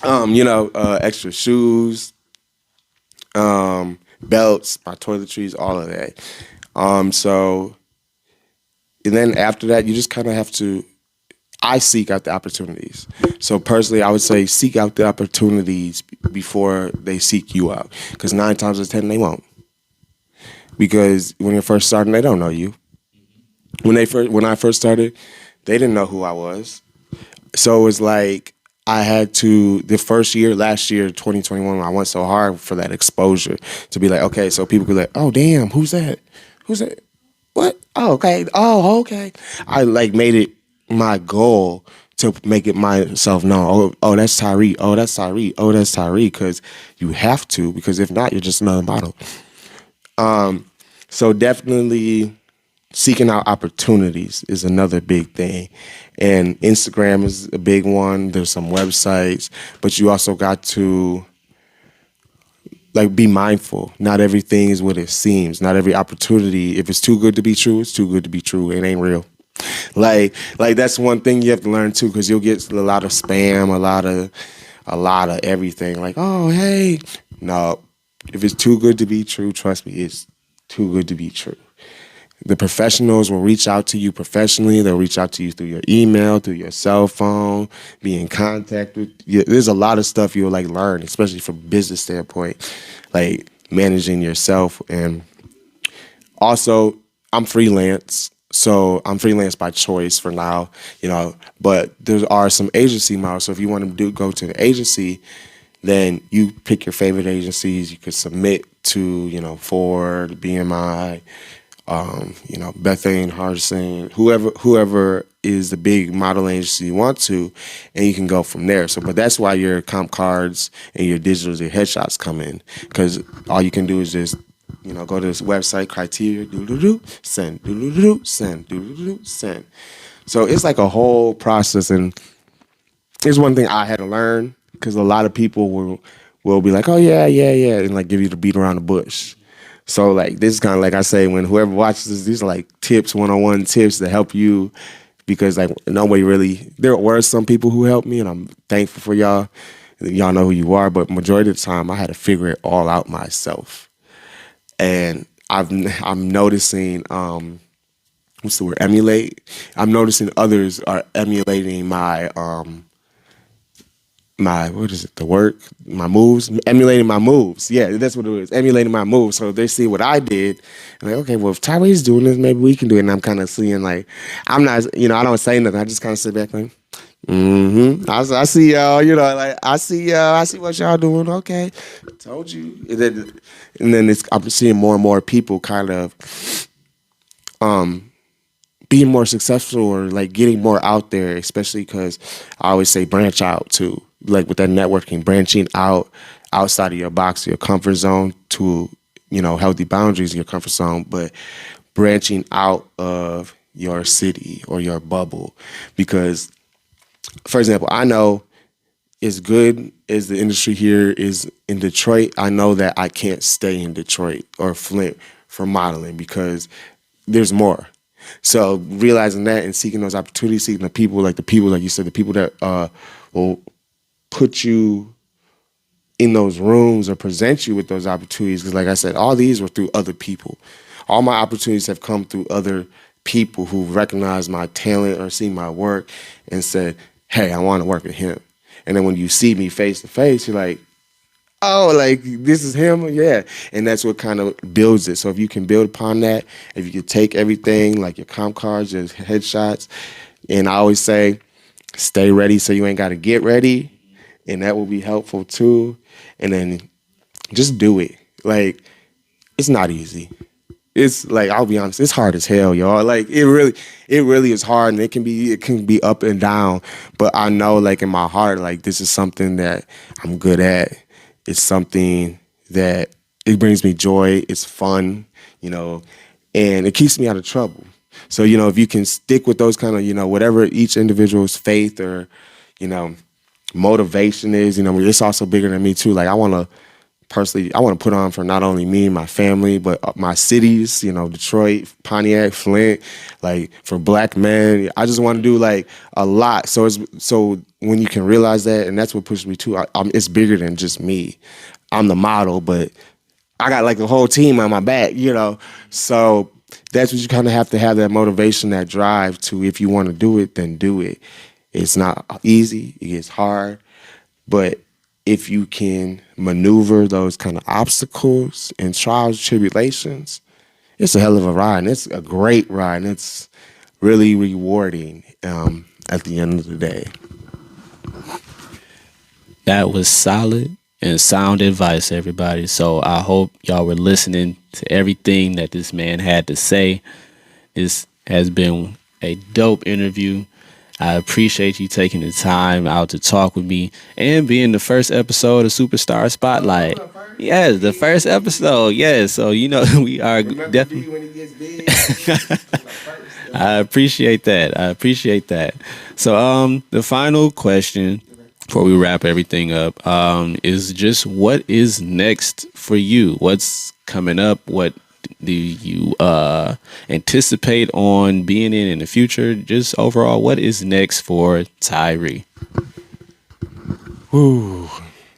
Extra shoes, belts, my toiletries, all of that. So, and then after that, you just kind of have to. I seek out the opportunities. So personally, I would say seek out the opportunities before they seek you out. Because 9 times out of 10, they won't. Because when you're first starting, they don't know you. When I first started, they didn't know who I was. So it was like I had to, last year, 2021, I went so hard for that exposure to be like, okay, so people could be like, oh, damn, who's that? Who's that? What? Oh, okay. Oh, okay. I like made it my goal to make it myself known. Oh, that's Tyree. Oh, that's Tyree. Oh, that's Tyree. Because you have to. Because if not, you're just another model. So definitely seeking out opportunities is another big thing, and Instagram is a big one. There's some websites, but you also got to like be mindful. Not everything is what it seems. Not every opportunity. If it's too good to be true, it's too good to be true. It ain't real. Like that's one thing you have to learn too, because you'll get a lot of spam, a lot of everything. Like, oh hey, no, if it's too good to be true, trust me, it's too good to be true. The professionals will reach out to you professionally. They'll reach out to you through your email, through your cell phone, be in contact with you. There's a lot of stuff you'll like learn, especially from business standpoint, like managing yourself. And also, I'm freelance. So I'm freelance by choice for now, but there are some agency models. So if you want to go to the agency, then you pick your favorite agencies. You could submit to, Ford, BMI, Bethane, Hardison, whoever is the big model agency you want to, and you can go from there. So, but that's why your comp cards and your digitals, your headshots come in, because all you can do is just, go to this website, criteria, send, send, send. So it's like a whole process, and here's one thing I had to learn, because a lot of people will be like, oh yeah, yeah, yeah, and like give you the beat around the bush. So like this is kind of like I say, when whoever watches this, these are like tips, one-on-one tips to help you, because like nobody really, there were some people who helped me, and I'm thankful for y'all. Y'all know who you are, but majority of the time I had to figure it all out myself. And I'm noticing, what's the word? Emulate. I'm noticing others are emulating my what is it? The work, my moves, emulating my moves. Yeah, that's what it is. Emulating my moves. So they see what I did, and like, okay, well, if Tyree's doing this, maybe we can do it. And I'm kind of seeing like, I'm not, I don't say nothing. I just kind of sit back like, I see y'all, like I see y'all, I see what y'all doing. Okay, told you. And then I'm seeing more and more people kind of being more successful, or like getting more out there, especially because I always say branch out too. Like with that networking, branching out outside of your box, your comfort zone, to healthy boundaries in your comfort zone, but branching out of your city or your bubble. Because, for example, I know as good as the industry here is in Detroit, I know that I can't stay in Detroit or Flint for modeling, because there's more. So realizing that and seeking those opportunities, seeking the people like you said, the people that will put you in those rooms or present you with those opportunities. Because like I said, all these were through other people. All my opportunities have come through other people who recognize my talent or see my work and said, hey, I want to work with him. And then when you see me face to face, you're like, oh, like this is him? Yeah. And that's what kind of builds it. So if you can build upon that, if you can take everything, like your comp cards, your headshots, and I always say, stay ready so you ain't got to get ready. And that will be helpful too. And then just do it. Like, it's not easy. It's like, I'll be honest, it's hard as hell, y'all. Like it really is hard, and it can be up and down. But I know, like in my heart, like this is something that I'm good at. It's something that it brings me joy. It's fun, and it keeps me out of trouble. So, if you can stick with those kind of, whatever each individual's faith or, motivation is, it's also bigger than me too. Like I want to put on for not only me and my family, but my cities, Detroit, Pontiac, Flint, like for Black men. I just want to do like a lot. So when you can realize that, and that's what pushes me too, it's bigger than just me. I'm the model, but I got like the whole team on my back, So that's what you kind of have to have, that motivation, that drive to, if you want to do it, then do it. It's not easy. It gets hard. But if you can maneuver those kind of obstacles and trials, tribulations, it's a hell of a ride. And it's a great ride. And it's really rewarding at the end of the day. That was solid and sound advice, everybody. So I hope y'all were listening to everything that this man had to say. This has been a dope interview. I appreciate you taking the time out to talk with me and being the first episode of Superstar Spotlight. Yes, the first episode. Yes, so we are definitely. I appreciate that. So the final question before we wrap everything up is just, what is next for you? What's coming up? What do you anticipate on being in the future? Just overall, what is next for Tyree? Ooh.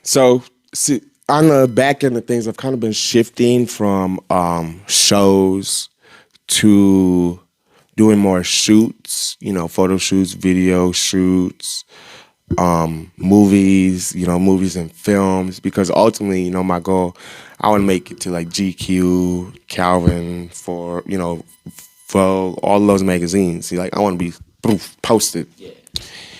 So, see, on the back end of things, I've kind of been shifting from shows to doing more shoots, photo shoots, video shoots, movies, movies and films, because ultimately, my goal, I want to make it to like GQ, Calvin, for all those magazines. See, like I want to be posted.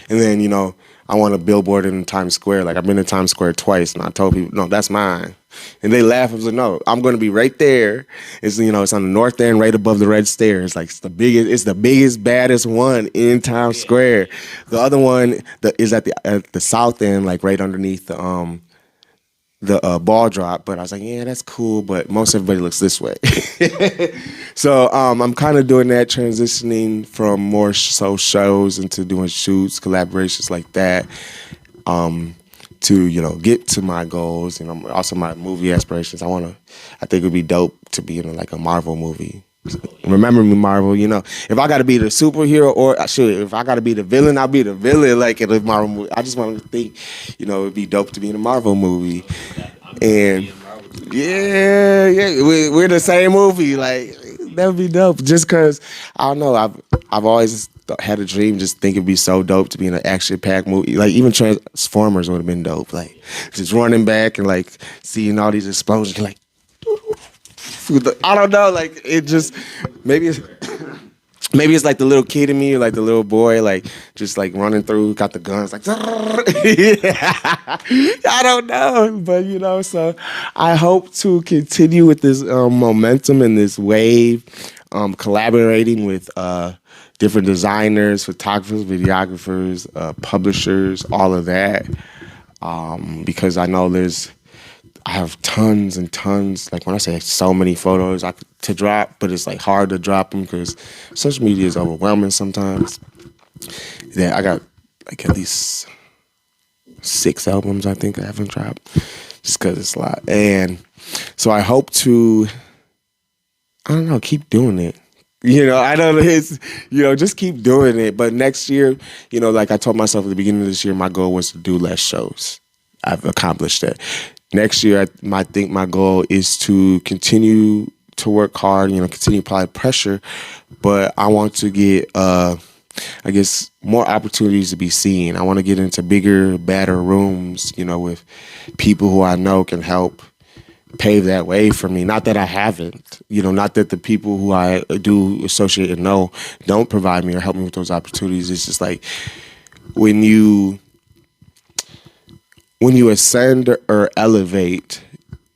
And then, I want a billboard in Times Square. Like I've been in Times Square twice, and I told people, no, that's mine. And they laugh. I was like, no, I'm going to be right there. It's it's on the north end, right above the red stairs. Like it's the biggest, baddest one in Times Square. The other one is at the south end, like right underneath the ball drop. But I was like, yeah, that's cool. But most everybody looks this way. So I'm kind of doing that, transitioning from more so shows into doing shoots, collaborations like that, to get to my goals and also my movie aspirations. I think it'd be dope to be in like a Marvel movie. Remember me, Marvel. If I got to be the superhero, or shoot, if I got to be the villain, I'll be the villain. Like in a Marvel movie, I just want to think, it'd be dope to be in a Marvel movie. And yeah, we're the same movie. Like that would be dope. Just because I don't know, I've always had a dream. Just think it'd be so dope to be in an action-packed movie. Like even Transformers would have been dope. Like just running back and like seeing all these explosions. Like I don't know. Like it just maybe it's. Maybe it's like the little kid in me, or like the little boy, like just like running through, got the guns, like I don't know, but so I hope to continue with this momentum and this wave, collaborating with different designers, photographers, videographers, publishers, all of that, because I know I have tons and tons, like when I say so many photos to drop, but it's like hard to drop them because social media is overwhelming sometimes. Yeah, I got like at least 6 albums I think I haven't dropped just because it's a lot. And so I hope to, I don't know, keep doing it. I don't know, it's, just keep doing it. But next year, like I told myself at the beginning of this year, my goal was to do less shows. I've accomplished that. Next year, I think my goal is to continue to work hard, continue to apply pressure, but I want to get, I guess, more opportunities to be seen. I want to get into bigger, badder rooms, with people who I know can help pave that way for me. Not that I haven't, not that the people who I do associate and know don't provide me or help me with those opportunities. It's just like when you ascend or elevate,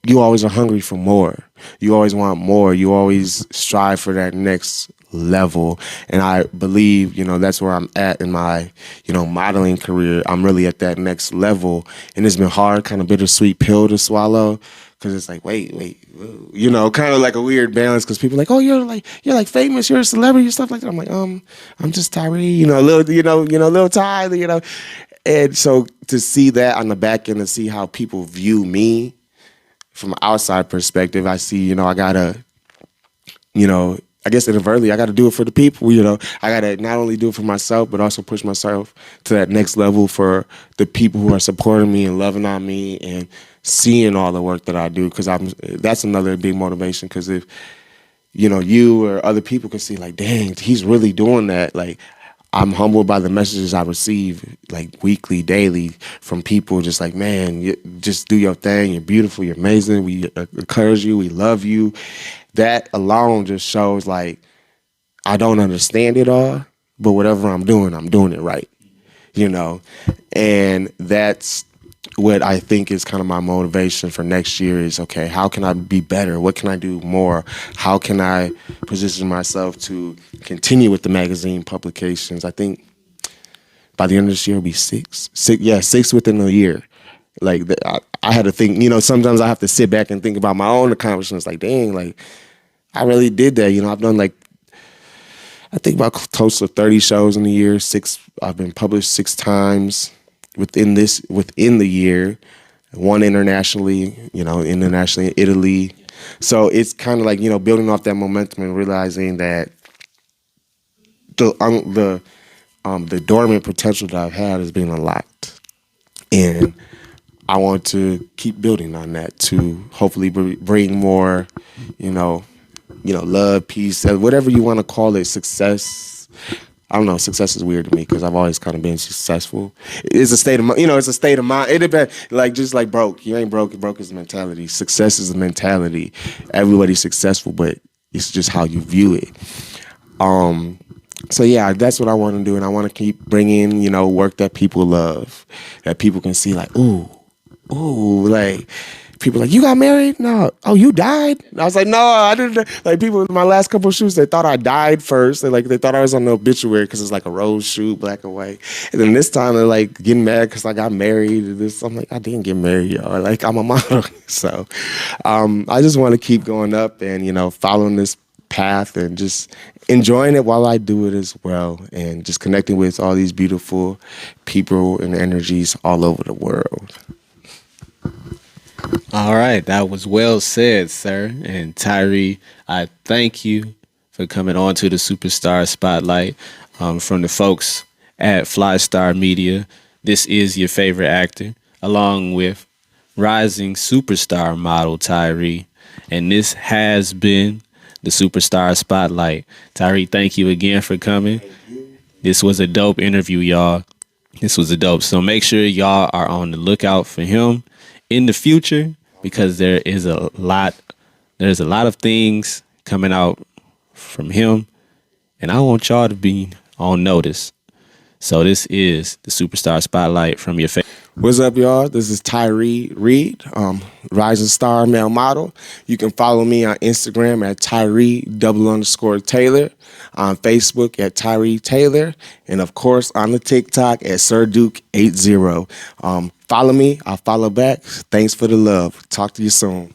you always are hungry for more. You always want more. You always strive for that next level. And I believe, that's where I'm at in my, modeling career. I'm really at that next level. And it's been hard, kind of bittersweet pill to swallow. Because it's like, wait, kind of like a weird balance. Because people are like, oh, you're like famous, you're a celebrity, stuff like that. I'm like, I'm just Tyree, little Ty, And so to see that on the back end and see how people view me from an outside perspective, I see, I gotta, I guess inadvertently, I gotta do it for the people, I gotta not only do it for myself, but also push myself to that next level for the people who are supporting me and loving on me and seeing all the work that I do. Cause that's another big motivation. Cause if, you or other people can see like, dang, he's really doing that. Like, I'm humbled by the messages I receive, like weekly, daily, from people just like, man, you just do your thing. You're beautiful. You're amazing. We encourage you. We love you. That alone just shows like I don't understand it all, but whatever I'm doing it right, And that's what I think is kind of my motivation for next year is, okay, how can I be better? What can I do more? How can I position myself to continue with the magazine publications? I think by the end of this year, it'll be six within a year. Like I had to think, sometimes I have to sit back and think about my own accomplishments. Like, dang, like I really did that. I've done like, I think about close to 30 shows in a year. I've been published 6 times within the year, one internationally in Italy. So it's kind of like, building off that momentum and realizing that the dormant potential that I've had has been unlocked. And I want to keep building on that to hopefully bring more, love, peace, whatever you want to call it, success. I don't know. Success is weird to me because I've always kind of been successful. It's a state of mind. It's a state of mind. It depends. Like just like broke. You ain't broke. Broke is a mentality. Success is a mentality. Everybody's successful, but it's just how you view it. So yeah, that's what I want to do, and I want to keep bringing work that people love, that people can see like ooh, like. People like, you got married? No. Oh, you died? And I was like, no, I didn't. Like people in my last couple of shoots, they thought I died first. They thought I was on the obituary because it's like a rose shoot, black and white. And then this time they're like getting mad because I got married. And this, I'm like, I didn't get married, y'all. Like I'm a model. So I just want to keep going up and following this path and just enjoying it while I do it as well, and just connecting with all these beautiful people and energies all over the world. All right, that was well said, sir. And Tyree, I thank you for coming on to the Superstar Spotlight. From the folks at Flystar Media, this is your favorite actor, along with rising superstar model Tyree. And this has been the Superstar Spotlight. Tyree, thank you again for coming. This was a dope interview, y'all. This was a dope. So make sure y'all are on the lookout for him in the future, because there's a lot of things coming out from him, and I want y'all to be on notice. So this is the Superstar Spotlight from your favorite. What's up, y'all? This is Tyree Reed, rising star male model. You can follow me on Instagram at Tyree_Taylor, on Facebook at Tyree Taylor, and of course on the TikTok at SirDuke80. Follow me, I'll follow back. Thanks for the love. Talk to you soon.